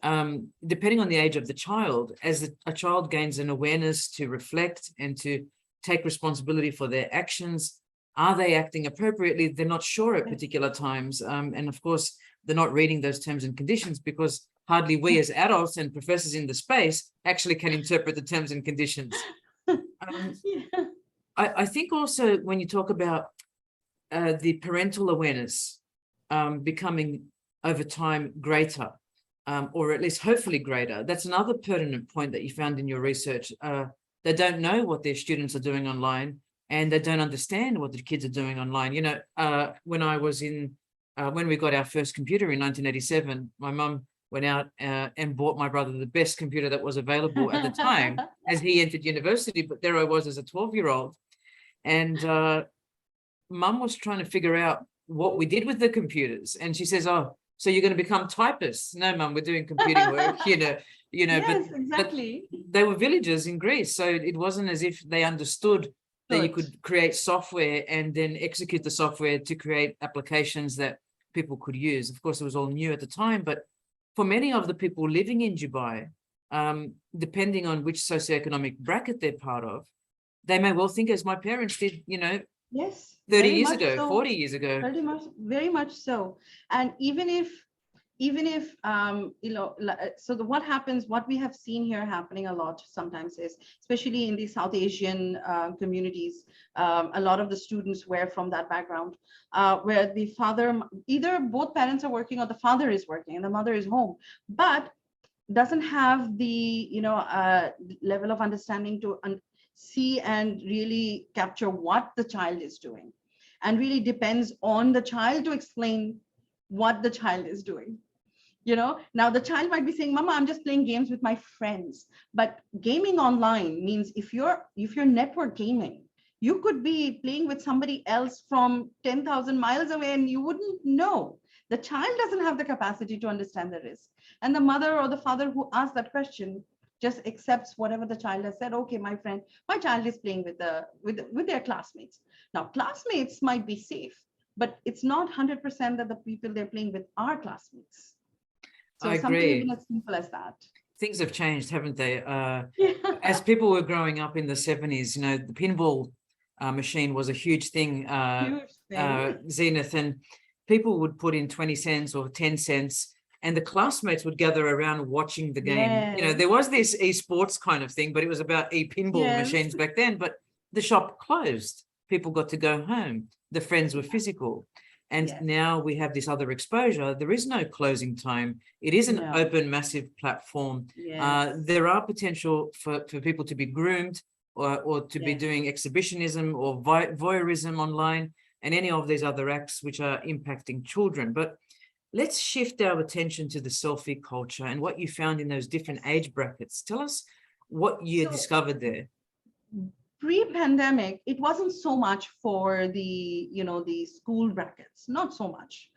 S1: depending on the age of the child, as a child gains an awareness to reflect and to take responsibility for their actions, are they acting appropriately? They're not sure at particular times. And of course, they're not reading those terms and conditions because hardly we as adults and professors in the space actually can interpret the terms and conditions.
S2: Yeah.
S1: I think also when you talk about the parental awareness becoming over time greater, or at least hopefully greater, that's another pertinent point that you found in your research. They don't know what their students are doing online, and they don't understand what the kids are doing online. You know, when I was in, when we got our first computer in 1987, my mum went out and bought my brother the best computer that was available at the time as he entered university. But there I was as a 12-year-old, and mum was trying to figure out what we did with the computers. And she says, oh, so you're going to become typists? No, mum, we're doing computing work, you know,
S2: Yes,
S1: but,
S2: exactly.
S1: but they were villagers in Greece. So it wasn't as if they understood that you could create software and then execute the software to create applications that people could use. Of course, it was all new at the time, but for many of the people living in Dubai, depending on which socioeconomic bracket they're part of, they may well think as my parents did, you know,
S2: Yes,
S1: 30
S2: very
S1: years
S2: much
S1: ago,
S2: so.
S1: 40 years ago.
S2: Very much so. And even if you know, so what happens, what we have seen here happening a lot sometimes is, especially in the South Asian communities, a lot of the students were from that background, where the father, either both parents are working or the father is working and the mother is home, but doesn't have the, you know, level of understanding to see and really capture what the child is doing, and really depends on the child to explain what the child is doing. You know, now the child might be saying, mama, I'm just playing games with my friends. But gaming online means if you're network gaming, you could be playing with somebody else from 10,000 miles away and you wouldn't know. The child doesn't have the capacity to understand the risk. And the mother or the father who asked that question just accepts whatever the child has said. Okay, my child is playing with their classmates. Now, classmates might be safe, but it's not 100% that the people they're playing with are classmates. So
S1: I
S2: something
S1: agree.
S2: even as simple as that.
S1: Things have changed, haven't they?
S2: Yeah.
S1: As people were growing up in the 70s, you know, the pinball machine was a huge thing,
S2: Huge thing.
S1: Zeenath, and people would put in 20 cents or 10 cents, and the classmates would gather around watching the game.
S2: Yes.
S1: You know, there was this esports kind of thing, but it was about pinball machines back then. But the shop closed. People got to go home. The friends were physical. And now we have this other exposure. There is no closing time. It is an open, massive platform. There are potential for people to be groomed or to be doing exhibitionism or voyeurism online and any of these other acts which are impacting children. But let's shift our attention to the selfie culture and what you found in those different age brackets. Tell us what you discovered there.
S2: Pre-pandemic, it wasn't so much for the, you know, the school brackets, not so much.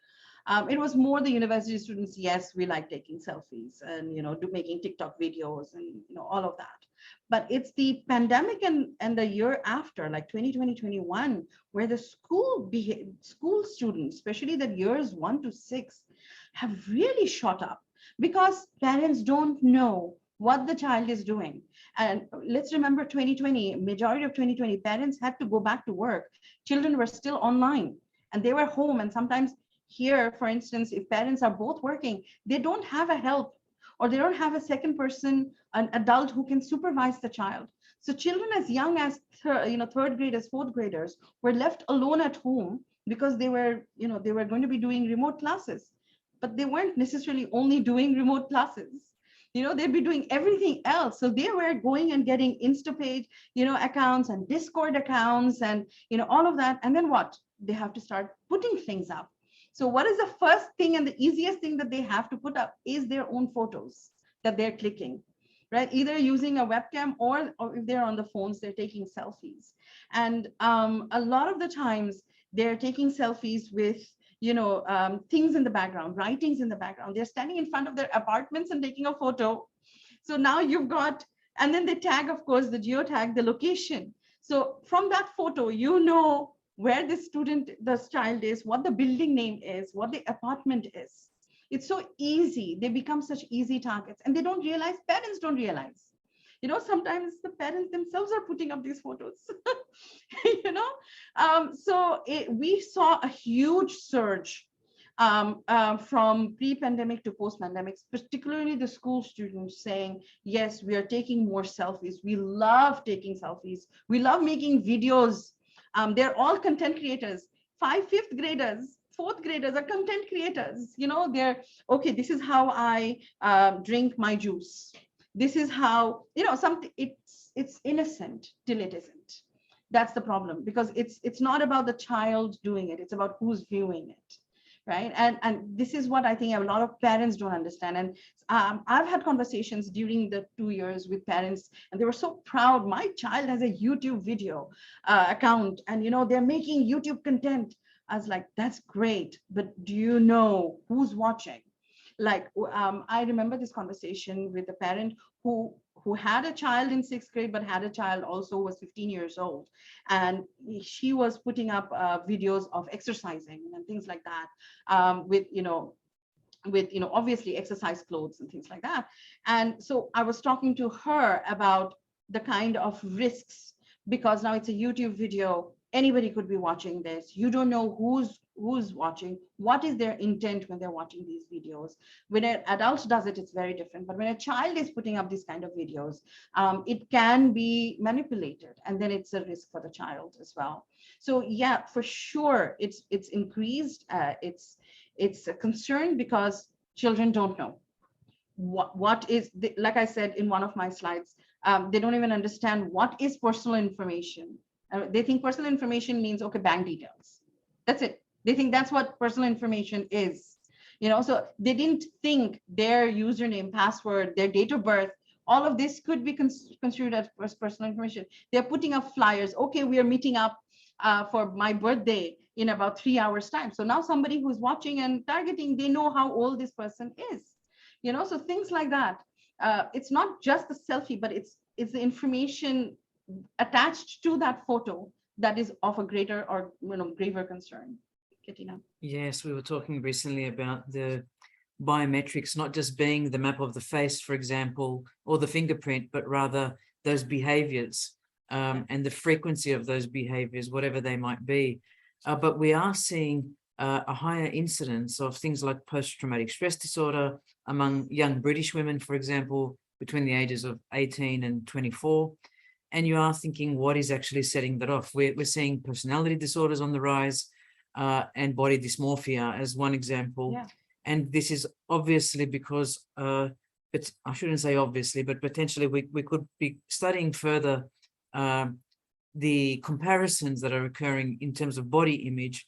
S2: It was more the university students. Yes, we like taking selfies and, you know, making TikTok videos and, you know, all of that. But it's the pandemic and the year after, like 2020, 21, where the school students, especially the years 1 to 6, have really shot up because parents don't know what the child is doing. And let's remember 2020, majority of 2020, parents had to go back to work. Children were still online and they were home. And sometimes here, for instance, if parents are both working, they don't have a help or they don't have a second person, an adult who can supervise the child. So children as young as third graders, fourth graders were left alone at home because they were going to be doing remote classes, but they weren't necessarily only doing remote classes. You know, they'd be doing everything else. So they were going and getting Instapage, you know, accounts and Discord accounts and, you know, all of that. And then what? They have to start putting things up. So what is the first thing and the easiest thing that they have to put up is their own photos that they're clicking, right? Either using a webcam or if they're on the phones, they're taking selfies. And a lot of the times they're taking selfies with, you know, things in the background, writings in the background. They're standing in front of their apartments and taking a photo. So now you've got, and then they tag, of course, the geotag, the location. So from that photo, you know where this child is, what the building name is, what the apartment is. It's so easy. They become such easy targets, and they don't realize, parents don't realize. Sometimes the parents themselves are putting up these photos. We saw a huge surge from pre-pandemic to post-pandemic, particularly the school students saying, yes, we are taking more selfies. We love taking selfies. We love making videos. They're all content creators. Fifth graders, fourth graders are content creators. They're, okay, this is how I drink my juice. This is how, something, it's innocent till it isn't. That's the problem, because it's not about the child doing it. It's about who's viewing it. Right. And this is what I think a lot of parents don't understand. And I've had conversations during the 2 years with parents, and they were so proud. My child has a YouTube video account, and they're making YouTube content. I was like, that's great, but do you know who's watching? Like, I remember this conversation with a parent who had a child in 6th grade, but had a child also who was 15 years old. And she was putting up videos of exercising and things like that, with obviously exercise clothes and things like that. And so I was talking to her about the kind of risks, because now it's a YouTube video. Anybody could be watching this. You don't know who's watching, what is their intent when they're watching these videos. When an adult does it, it's very different. But when a child is putting up these kind of videos, it can be manipulated, and then it's a risk for the child as well. So yeah, for sure, it's increased. It's a concern because children don't know what is, like I said in one of my slides, they don't even understand what is personal information. They think personal information means, okay, bank details. That's it. They think that's what personal information is. So they didn't think their username, password, their date of birth, all of this could be construed as personal information. They're putting up flyers. Okay, we are meeting up for my birthday in about 3 hours time. So now somebody who's watching and targeting, they know how old this person is. So things like that. It's not just the selfie, but it's the information attached to that photo that is of a greater or graver concern. Katina.
S1: Yes, we were talking recently about the biometrics not just being the map of the face, for example, or the fingerprint, but rather those behaviors and the frequency of those behaviors, whatever they might be. But we are seeing a higher incidence of things like post-traumatic stress disorder among young British women, for example, between the ages of 18 and 24. And you are thinking, what is actually setting that off? We're seeing personality disorders on the rise and body dysmorphia as one example.
S2: Yeah.
S1: And this is obviously because, I shouldn't say obviously, but potentially we could be studying further the comparisons that are occurring in terms of body image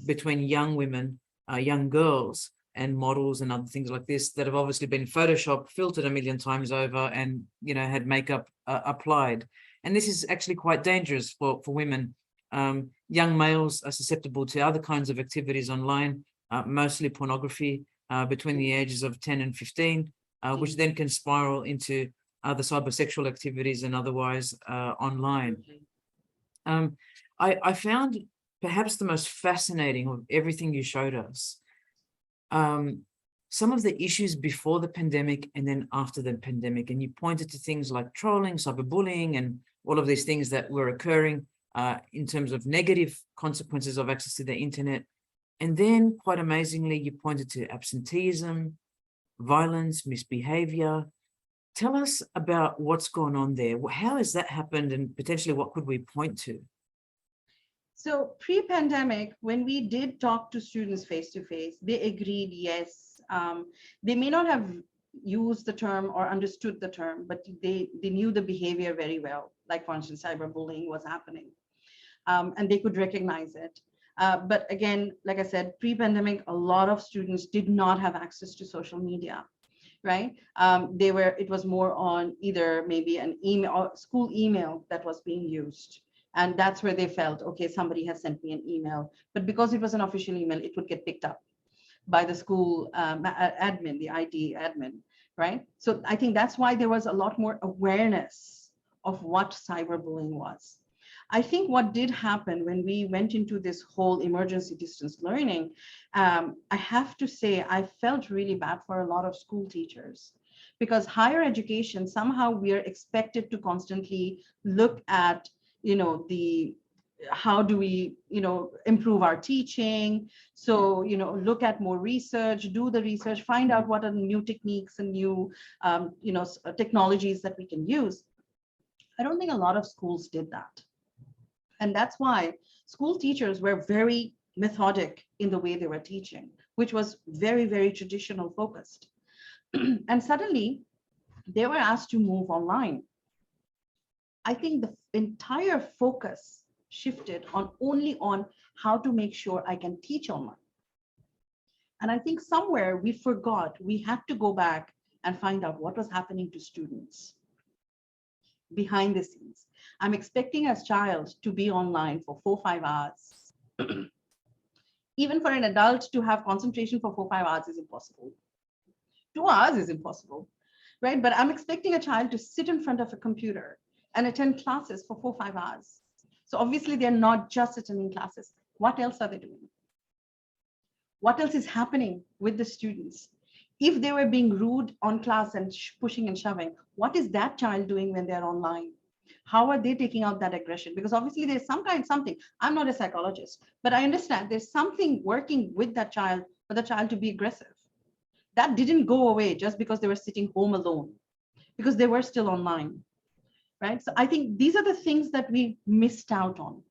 S1: between young women, young girls, and models and other things like this that have obviously been photoshopped, filtered a million times over, and had makeup applied. And this is actually quite dangerous for women. Young males are susceptible to other kinds of activities online, mostly pornography, between the ages of 10 and 15, which then can spiral into other cybersexual activities and otherwise online. I found perhaps the most fascinating of everything you showed us, some of the issues before the pandemic and then after the pandemic. And you pointed to things like trolling, cyberbullying, and all of these things that were occurring in terms of negative consequences of access to the internet. And then, quite amazingly, you pointed to absenteeism, violence, misbehavior. Tell us about what's gone on there. How has that happened, and potentially what could we point to?
S2: So pre-pandemic, when we did talk to students face-to-face, they agreed, yes. They may not have used the term or understood the term, but they knew the behavior very well. Like, for instance, cyberbullying was happening, and they could recognize it. But again, like I said, pre-pandemic, a lot of students did not have access to social media, right? It was more on either maybe an email or school email that was being used. And that's where they felt, okay, somebody has sent me an email. But because it was an official email, it would get picked up by the school admin, the IT admin, right? So I think that's why there was a lot more awareness of what cyberbullying was. I think what did happen when we went into this whole emergency distance learning, I have to say, I felt really bad for a lot of school teachers, because higher education, somehow we are expected to constantly look at, how do we, improve our teaching? So, look at more research, do the research, find out what are the new techniques and new, technologies that we can use. I don't think a lot of schools did that. And that's why school teachers were very methodic in the way they were teaching, which was very, very traditional focused. And suddenly they were asked to move online. I think the entire focus shifted only on how to make sure I can teach online. And I think somewhere we forgot we had to go back and find out what was happening to students behind the scenes. I'm expecting a child to be online for 4-5 hours. Even for an adult to have concentration for 4-5 hours is impossible. 2 hours is impossible, right? But I'm expecting a child to sit in front of a computer and attend classes for 4-5 hours. So obviously they're not just attending classes. What else are they doing? What else is happening with the students? If they were being rude on class and pushing and shoving, what is that child doing when they're online? How are they taking out that aggression? Because obviously there's something. I'm not a psychologist, but I understand there's something working with that child for the child to be aggressive. That didn't go away just because they were sitting home alone, because they were still online, right? So I think these are the things that we missed out on.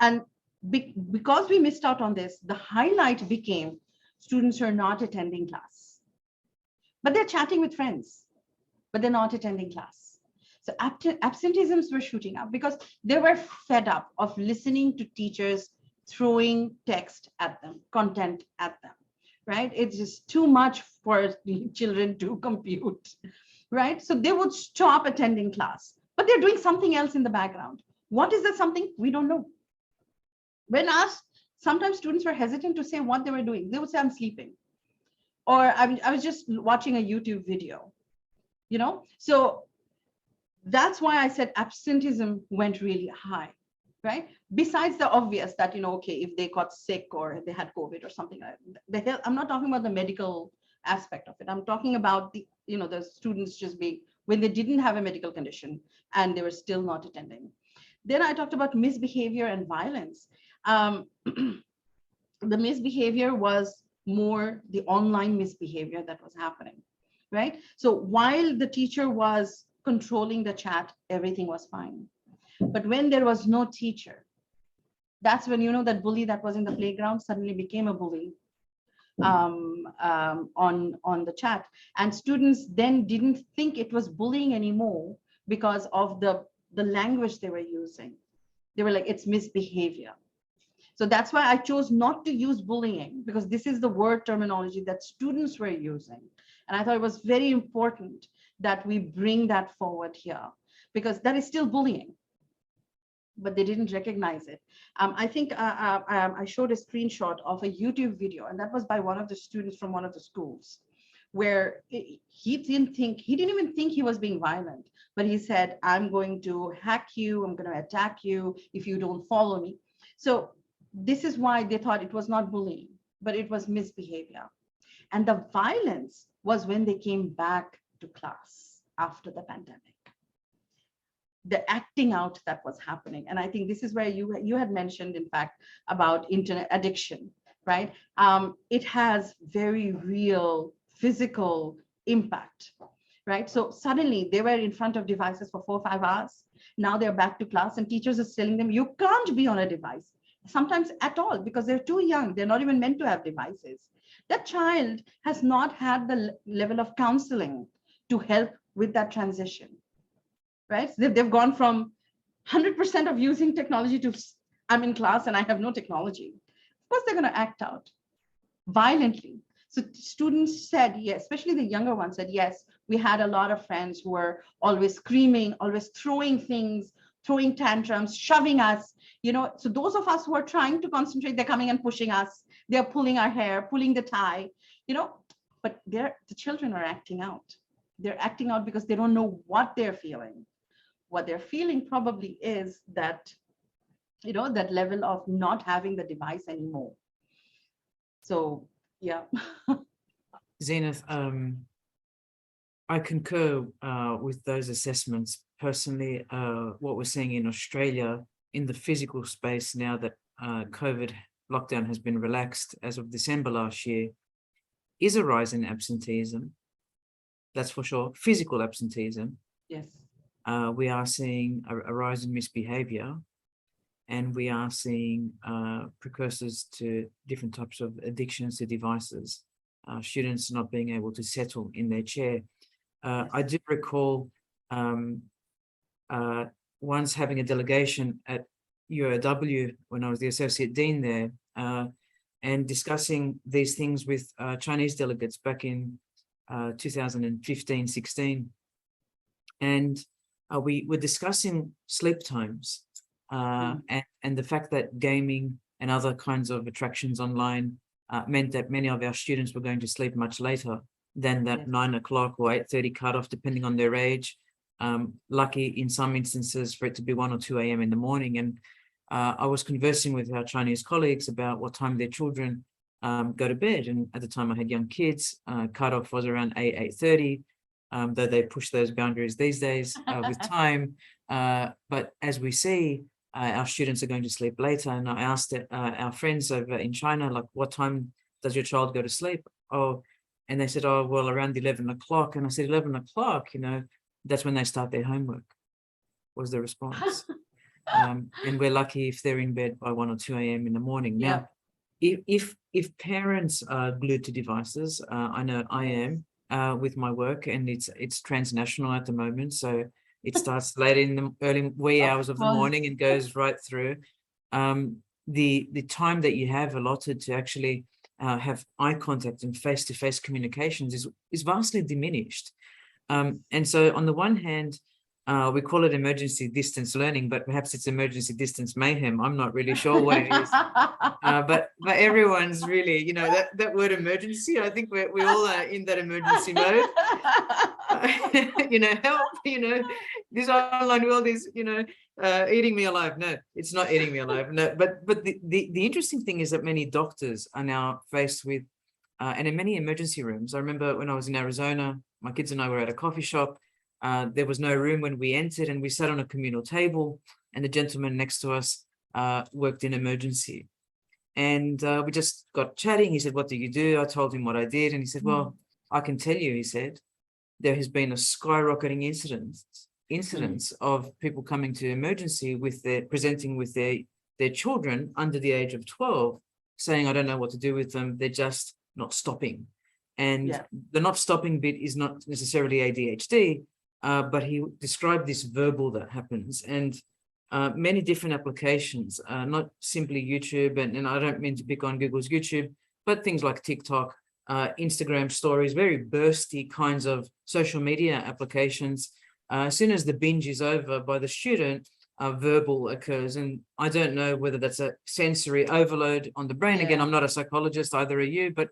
S2: And because we missed out on this, the highlight became students who are not attending class, but they're chatting with friends, but they're not attending class. So absenteeisms were shooting up because they were fed up of listening to teachers throwing text at them, content at them, right? It's just too much for the children to compute, right? So they would stop attending class, but they're doing something else in the background. What is that something? We don't know. When asked, sometimes students were hesitant to say what they were doing. They would say, I'm sleeping, or I was just watching a YouTube video, So that's why I said absenteeism went really high, right? Besides the obvious that, okay, if they got sick or they had COVID or something like that. I'm not talking about the medical aspect of it. I'm talking about the, the students just being, when they didn't have a medical condition and they were still not attending. Then I talked about misbehavior and violence. The misbehavior was more the online misbehavior that was happening, right? So while the teacher was controlling the chat, everything was fine. But when there was no teacher, that's when, that bully that was in the playground suddenly became a bully on the chat. And students then didn't think it was bullying anymore because of the language they were using. They were like, it's misbehavior. So that's why I chose not to use bullying, because this is the word terminology that students were using. And I thought it was very important that we bring that forward here, because that is still bullying, but they didn't recognize it. I think I showed a screenshot of a YouTube video, and that was by one of the students from one of the schools, where he didn't even think he was being violent, but he said, I'm going to hack you, I'm going to attack you if you don't follow me. So this is why they thought it was not bullying, but it was misbehavior. And the violence was when they came back to class after the pandemic. The acting out that was happening. And I think this is where you had mentioned, in fact, about internet addiction, right? It has very real physical impact, right? So suddenly they were in front of devices for 4 or 5 hours. Now they're back to class and teachers are telling them, you can't be on a device, sometimes at all, because they're too young. They're not even meant to have devices. That child has not had the level of counseling to help with that transition, right? They've gone from 100% of using technology to I'm in class and I have no technology. Of course, they're going to act out violently. So students said, yes, especially the younger ones said, yes, we had a lot of friends who were always screaming, always throwing things, throwing tantrums, shoving us, so those of us who are trying to concentrate, they're coming and pushing us, they're pulling our hair, pulling the tie, but the children are acting out. They're acting out because they don't know what they're feeling. what they're feeling probably is that, you know, that level of not having the device anymore. So, yeah.
S1: Zeenath, I concur with those assessments. Personally, what we're seeing in Australia in the physical space now that COVID lockdown has been relaxed as of December last year is a rise in absenteeism. That's for sure. Physical absenteeism.
S2: Yes.
S1: We are seeing a rise in misbehavior, and we are seeing precursors to different types of addictions to devices. Students not being able to settle in their chair.
S2: Yes.
S1: I do recall once having a delegation at UOW when I was the associate dean there, and discussing these things with Chinese delegates back in 2015-16. And we were discussing sleep times and the fact that gaming and other kinds of attractions online meant that many of our students were going to sleep much later than that 9 o'clock or 8:30 cutoff, depending on their age. Lucky in some instances for it to be 1 or 2 a.m. in the morning. And I was conversing with our Chinese colleagues about what time their children go to bed. And at the time I had young kids, cutoff was around 8:30, though they push those boundaries these days with time. But as we see, our students are going to sleep later. And I asked our friends over in China, like, what time does your child go to sleep? Oh, and they said, oh, well, around 11 o'clock. And I said, 11 o'clock, you know, that's when they start their homework, was the response. And we're lucky if they're in bed by 1 or 2 a.m. in the morning.
S2: Yeah.
S1: Now, if parents are glued to devices, I know I am with my work, and it's transnational at the moment. So it starts late in the early wee hours of the morning and goes right through. The time that you have allotted to actually have eye contact and face-to-face communications is vastly diminished. And so on the one hand, we call it emergency distance learning, but perhaps it's emergency distance mayhem. I'm not really sure what it is. But everyone's really, you know, that word emergency, I think we all are in that emergency mode. You know, help, you know, this online world is, you know, eating me alive. No, it's not eating me alive. No, but the interesting thing is that many doctors are now faced with, and in many emergency rooms. I remember when I was in Arizona, my kids and I were at a coffee shop. There was no room when we entered, and we sat on a communal table, and the gentleman next to us worked in emergency. And we just got chatting. He said, what do you do? I told him what I did. And he said, well, I can tell you, he said, there has been a skyrocketing incidence of people coming to emergency with presenting with their children under the age of 12, saying, I don't know what to do with them. They're just not stopping. And the not stopping bit is not necessarily ADHD, but he described this verbal that happens, and many different applications, not simply YouTube, and I don't mean to pick on Google's YouTube, but things like TikTok, Instagram stories, very bursty kinds of social media applications. As soon as the binge is over by the student, verbal occurs. And I don't know whether that's a sensory overload on the brain. Again, I'm not a psychologist, either are you, but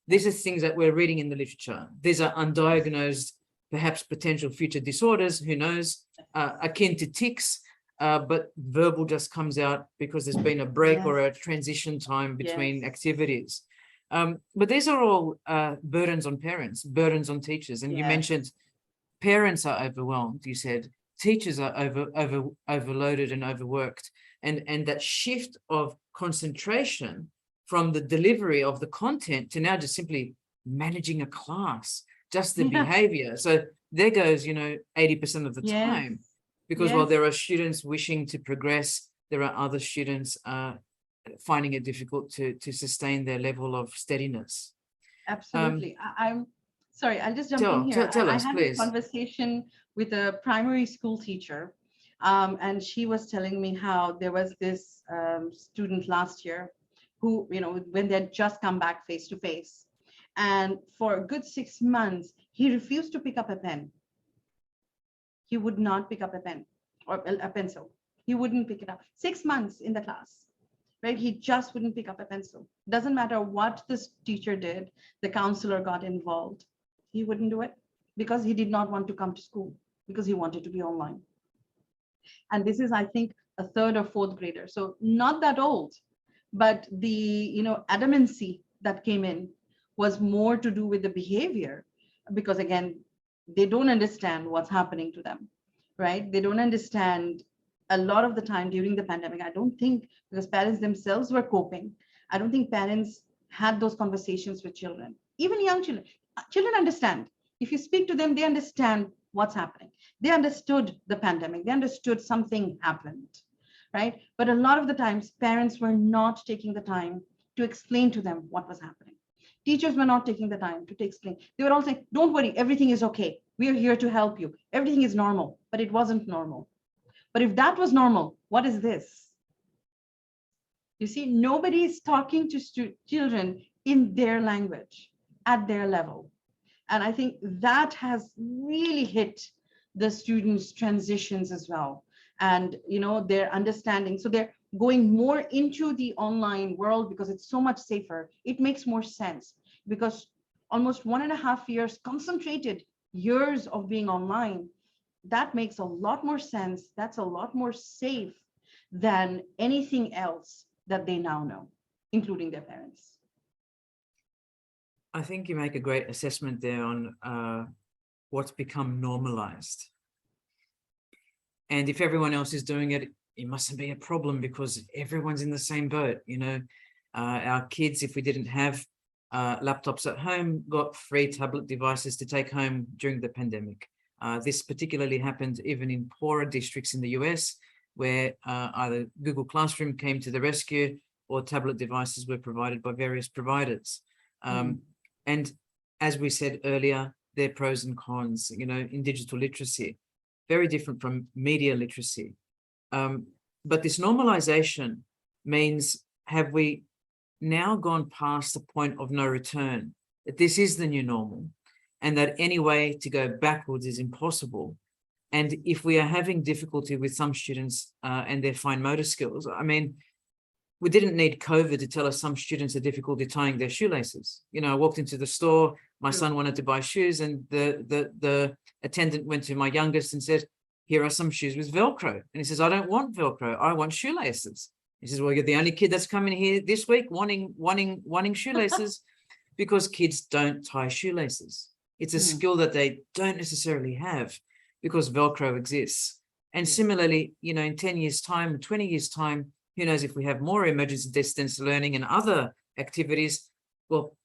S1: these are things that we're reading in the literature. These are undiagnosed, perhaps potential future disorders, who knows, akin to tics, but verbal just comes out because there's been a break or a transition time between activities. But these are all burdens on parents, burdens on teachers. And you mentioned parents are overwhelmed, you said. Teachers are overloaded and overworked. And that shift of concentration from the delivery of the content to now just simply managing a class, just the behavior. So there goes, you know, 80% of the time, because while there are students wishing to progress, there are other students finding it difficult to sustain their level of steadiness.
S2: Absolutely. I'm sorry, I'll just jump in here.
S1: Tell us,
S2: I had
S1: please.
S2: a conversation with a primary school teacher, and she was telling me how there was this student last year who, you know, when they'd just come back face to face, and for a good 6 months, he refused to pick up a pen. He would not pick up a pen or a pencil. He wouldn't pick it up. 6 months in the class, right? He just wouldn't pick up a pencil. Doesn't matter what this teacher did, the counselor got involved. He wouldn't do it because he did not want to come to school, because he wanted to be online. And this is, I think, a third or fourth grader. So not that old, but the adamancy that came in was more to do with the behavior, because again, they don't understand what's happening to them, right? They don't understand a lot of the time during the pandemic. I don't think, because parents themselves were coping, I don't think parents had those conversations with children, even young children. Children understand. If you speak to them, they understand what's happening. They understood the pandemic. They understood something happened, right? But a lot of the times, parents were not taking the time to explain to them what was happening. Teachers were not taking the time to explain. They were all saying, don't worry, everything is okay. We are here to help you. Everything is normal, but it wasn't normal. But if that was normal, what is this? You see, nobody is talking to children in their language, at their level. And I think that has really hit the students' transitions as well. And their understanding. So they're going more into the online world because it's so much safer. It makes more sense because almost 1.5 years, concentrated years of being online, that makes a lot more sense. That's a lot more safe than anything else that they now know, including their parents.
S1: I think you make a great assessment there on what's become normalized. And if everyone else is doing it, it mustn't be a problem because everyone's in the same boat. Our kids, if we didn't have laptops at home, got free tablet devices to take home during the pandemic. This particularly happened even in poorer districts in the US, where either Google Classroom came to the rescue or tablet devices were provided by various providers. And as we said earlier, there are pros and cons, in digital literacy, very different from media literacy. But this normalization means, have we now gone past the point of no return, that this is the new normal and that any way to go backwards is impossible? And if we are having difficulty with some students and their fine motor skills, I mean, we didn't need COVID to tell us some students had difficulty tying their shoelaces. I walked into the store, my son wanted to buy shoes, and the attendant went to my youngest and said, here are some shoes with Velcro. And he says, I don't want Velcro, I want shoelaces. He says, well, you're the only kid that's coming here this week wanting shoelaces because kids don't tie shoelaces. It's a skill that they don't necessarily have because Velcro exists. And similarly, in 10 years' time, 20 years' time, who knows if we have more emergency distance learning and other activities, well,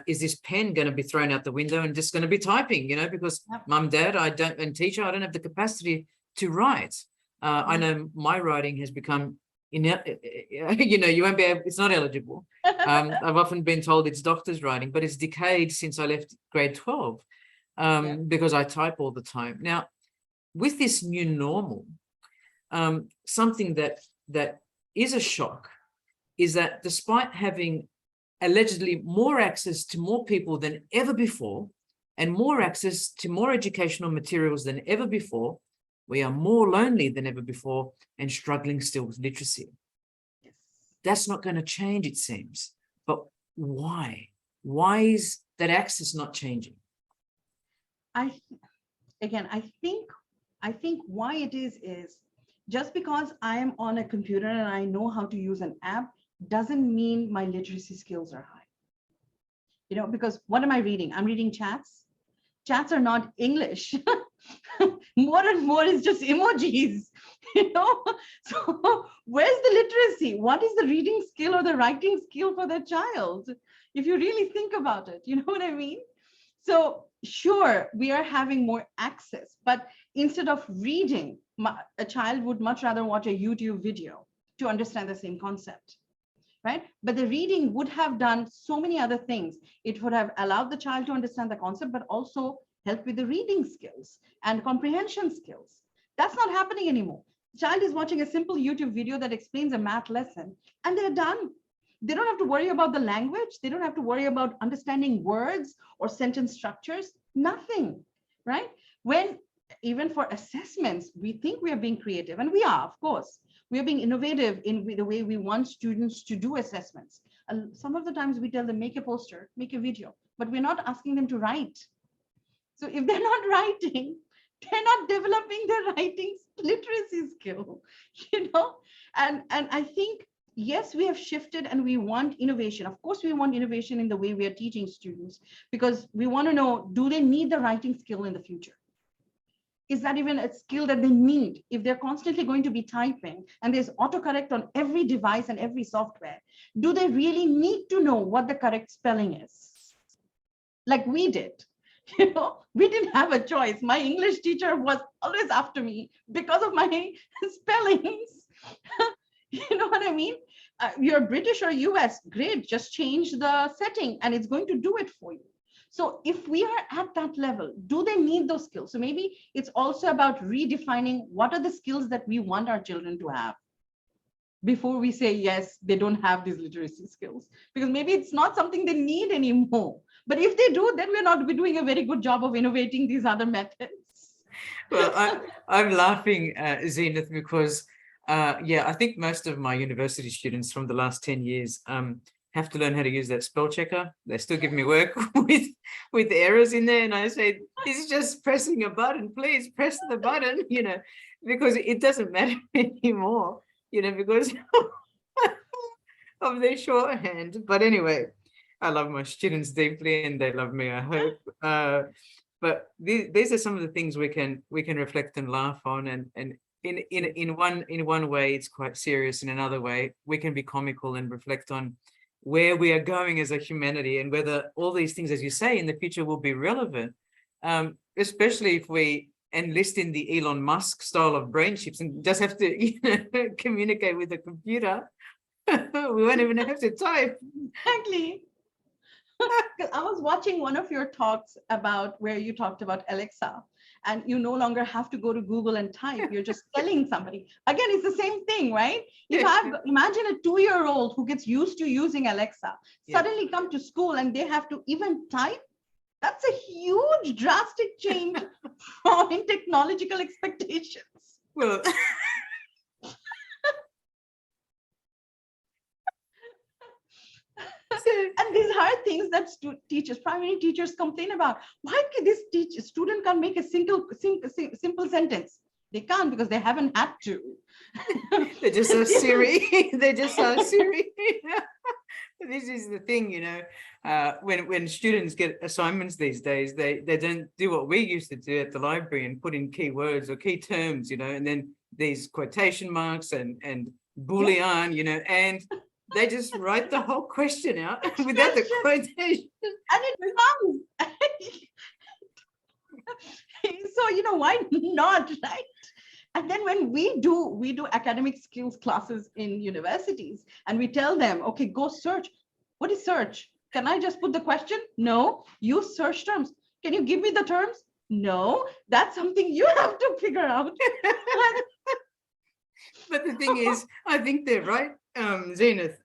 S1: is this pen going to be thrown out the window and just going to be typing, because mum, dad, and teacher, I don't have the capacity to write. I know my writing has become, you won't be able, it's not eligible. I've often been told it's doctor's writing, but it's decades since I left grade 12 because I type all the time. Now, with this new normal, something that is a shock is that despite having allegedly more access to more people than ever before and more access to more educational materials than ever before, we are more lonely than ever before and struggling still with literacy. Yes. That's not going to change, it seems. But why? Why is that access not changing?
S2: I think why it is just because I am on a computer and I know how to use an app doesn't mean my literacy skills are high. Because what am I reading? I'm reading chats. Chats are not English. More and more is just emojis, So where's the literacy? What is the reading skill or the writing skill for the child? If you really think about it, you know what I mean? So sure, we are having more access, but instead of reading, a child would much rather watch a YouTube video to understand the same concept, right? But the reading would have done so many other things. It would have allowed the child to understand the concept, but also help with the reading skills and comprehension skills. That's not happening anymore. The child is watching a simple YouTube video that explains a math lesson and they're done. They don't have to worry about the language. They don't have to worry about understanding words or sentence structures, nothing, right? When even for assessments, we think we are being creative, and we are, of course. We are being innovative in the way we want students to do assessments. Some of the times we tell them, make a poster, make a video, but we're not asking them to write. So if they're not writing, they're not developing their writing literacy skill, you know? And I think, yes, we have shifted and we want innovation. Of course, we want innovation in the way we are teaching students, because we want to know, do they need the writing skill in the future? Is that even a skill that they need? If they're constantly going to be typing and there's autocorrect on every device and every software, do they really need to know what the correct spelling is? Like we did. You know, we didn't have a choice. My English teacher was always after me because of my spellings. You know what I mean? You're British or US, great, just change the setting and it's going to do it for you. So if we are at that level, do they need those skills? So maybe it's also about redefining what are the skills that we want our children to have before we say, yes, they don't have these literacy skills, because maybe it's not something they need anymore. But if they do, then we're not doing a very good job of innovating these other methods.
S1: Well, I'm laughing, Zeenath, because yeah, I think most of my university students from the last 10 years have to learn how to use that spell checker. They still give me work with errors in there. And I say, this is just pressing a button, please press the button, you know, because it doesn't matter anymore, you know, because of their shorthand. But anyway, I love my students deeply and they love me, I hope. But these are some of the things we can reflect and laugh on, and in one way it's quite serious. In another way we can be comical and reflect on where we are going as a humanity and whether all these things, as you say, in the future will be relevant, especially if we enlist in the Elon Musk style of brain chips and just have to, you know, communicate with the computer. We won't even have to type.
S2: Exactly. I was watching one of your talks about where you talked about Alexa, and you no longer have to go to Google and type. You're just telling somebody. Again, it's the same thing, right? If imagine a 2-year-old who gets used to using Alexa, suddenly come to school and they have to even type. That's a huge, drastic change from in technological expectations.
S1: Well,
S2: and these are things that teachers, primary teachers complain about. Why can this student can't make a simple sentence? They can't because they haven't had to.
S1: They're just so Siri. They're just so Siri. This is the thing, you know, when students get assignments these days, they don't do what we used to do at the library and put in keywords or key terms, you know, and then these quotation marks and Boolean, you know, and they just write the whole question out without the quotation.
S2: And it comes. So, you know, why not, right? And then when we do academic skills classes in universities and we tell them, okay, go search. What is search? Can I just put the question? No. Use search terms. Can you give me the terms? No. That's something you have to figure out.
S1: But the thing is, I think they're right, Zeenath.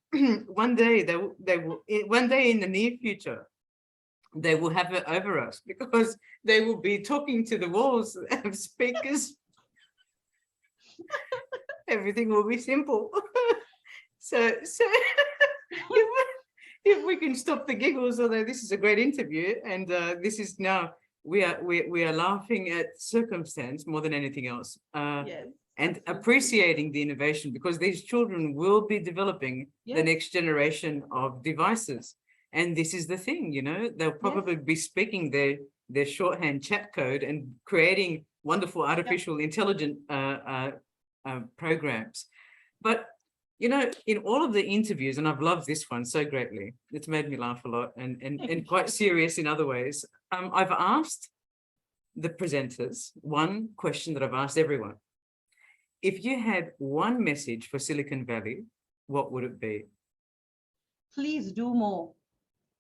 S1: One day they will, one day in the near future, they will have it over us because they will be talking to the walls of speakers. Everything will be simple. So if we can stop the giggles, although this is a great interview, and this is now we are laughing at circumstance more than anything else.
S2: Yes.
S1: And appreciating the innovation, because these children will be developing the next generation of devices. And this is the thing, you know, they'll probably be speaking their shorthand chat code and creating wonderful artificial intelligent programs. But, you know, in all of the interviews, and I've loved this one so greatly, it's made me laugh a lot and quite serious in other ways. I've asked the presenters one question that I've asked everyone. If you had one message for Silicon Valley, what would it be?
S2: Please do more.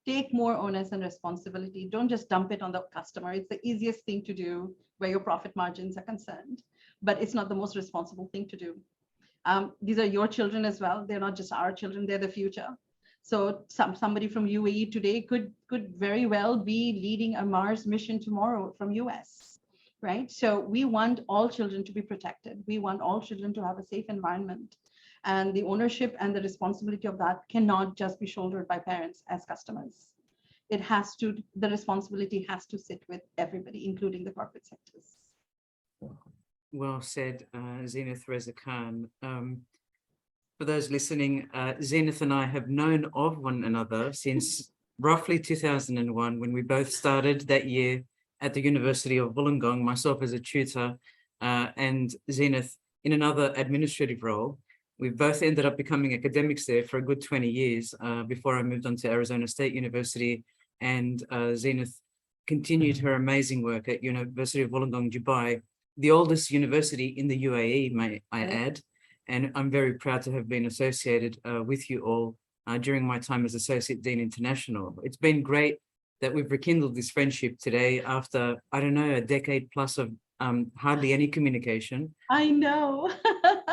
S2: Take more onus and responsibility. Don't just dump it on the customer. It's the easiest thing to do where your profit margins are concerned, but it's not the most responsible thing to do. These are your children as well. They're not just our children, they're the future. So somebody from UAE today could very well be leading a Mars mission tomorrow from US. Right? So we want all children to be protected. We want all children to have a safe environment. And the ownership and the responsibility of that cannot just be shouldered by parents as customers. It has to, the responsibility has to sit with everybody, including the corporate sectors.
S1: Well said, Zeenath Reza Khan. For those listening, Zeenath and I have known of one another since roughly 2001, when we both started that year at the University of Wollongong, myself as a tutor, and Zeenath in another administrative role. We've both ended up becoming academics there for a good 20 years before I moved on to Arizona State University, and Zeenath continued her amazing work at University of Wollongong, Dubai, the oldest university in the UAE, may I add. And I'm very proud to have been associated with you all during my time as Associate Dean International. It's been great that we've rekindled this friendship today after, I don't know, a decade plus of hardly any communication.
S2: I know.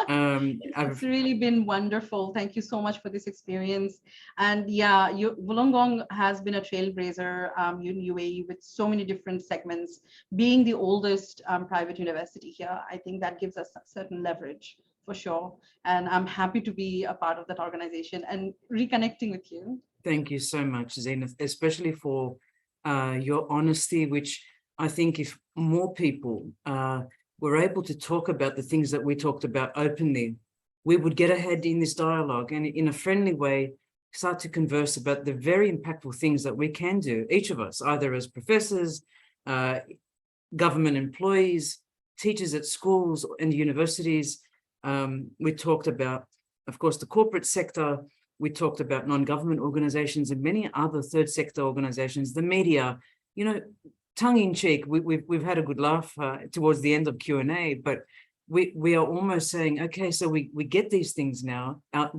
S2: It's really been wonderful. Thank you so much for this experience. And yeah, Wollongong has been a trailblazer in UAE with so many different segments. Being the oldest private university here, I think that gives us a certain leverage for sure. And I'm happy to be a part of that organization and reconnecting with you.
S1: Thank you so much, Zeenath, especially for your honesty, which I think if more people were able to talk about the things that we talked about openly, we would get ahead in this dialogue and in a friendly way, start to converse about the very impactful things that we can do, each of us, either as professors, government employees, teachers at schools and universities. We talked about, of course, the corporate sector. We talked about non-government organizations and many other third sector organizations, the media, tongue in cheek. We've had a good laugh towards the end of Q&A, but we are almost saying, okay, so we get these things now out.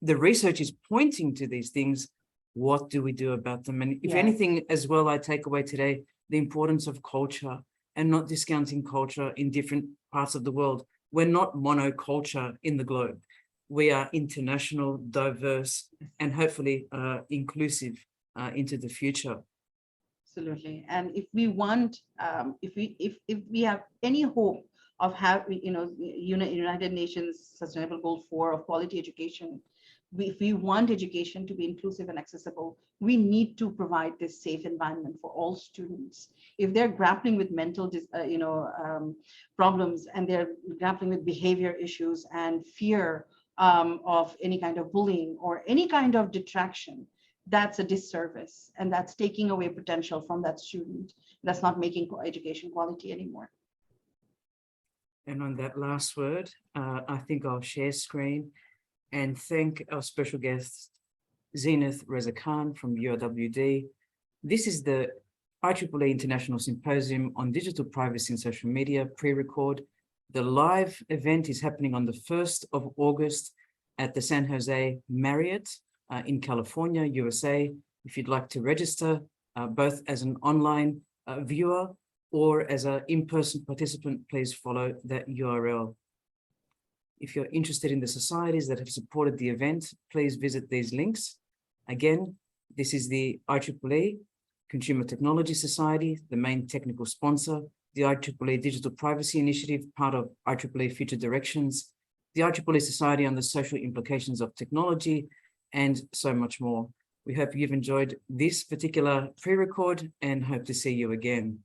S1: The research is pointing to these things. What do we do about them? And if anything as well, I take away today the importance of culture and not discounting culture in different parts of the world. We're not monoculture in the globe. We are international, diverse, and hopefully inclusive into the future.
S2: Absolutely. And if we want, if we have any hope of having, United Nations Sustainable Goal 4 of quality education, if we want education to be inclusive and accessible, we need to provide this safe environment for all students. If they're grappling with mental, problems, and they're grappling with behavior issues and fear of any kind of bullying or any kind of detraction, that's a disservice, and that's taking away potential from that student. That's not making education quality anymore.
S1: And on that last word, I think I'll share screen and thank our special guest, Zeenath Reza Khan from UOWD. This is the IEEE International Symposium on Digital Privacy and Social Media pre-record. The live event is happening on the 1st of August at the San Jose Marriott in California, USA. If you'd like to register, both as an online viewer or as an in-person participant, please follow that URL. If you're interested in the societies that have supported the event, please visit these links. Again, this is the IEEE Consumer Technology Society, the main technical sponsor, the IEEE Digital Privacy Initiative, part of IEEE Future Directions, the IEEE Society on the Social Implications of Technology, and so much more. We hope you've enjoyed this particular pre-record and hope to see you again.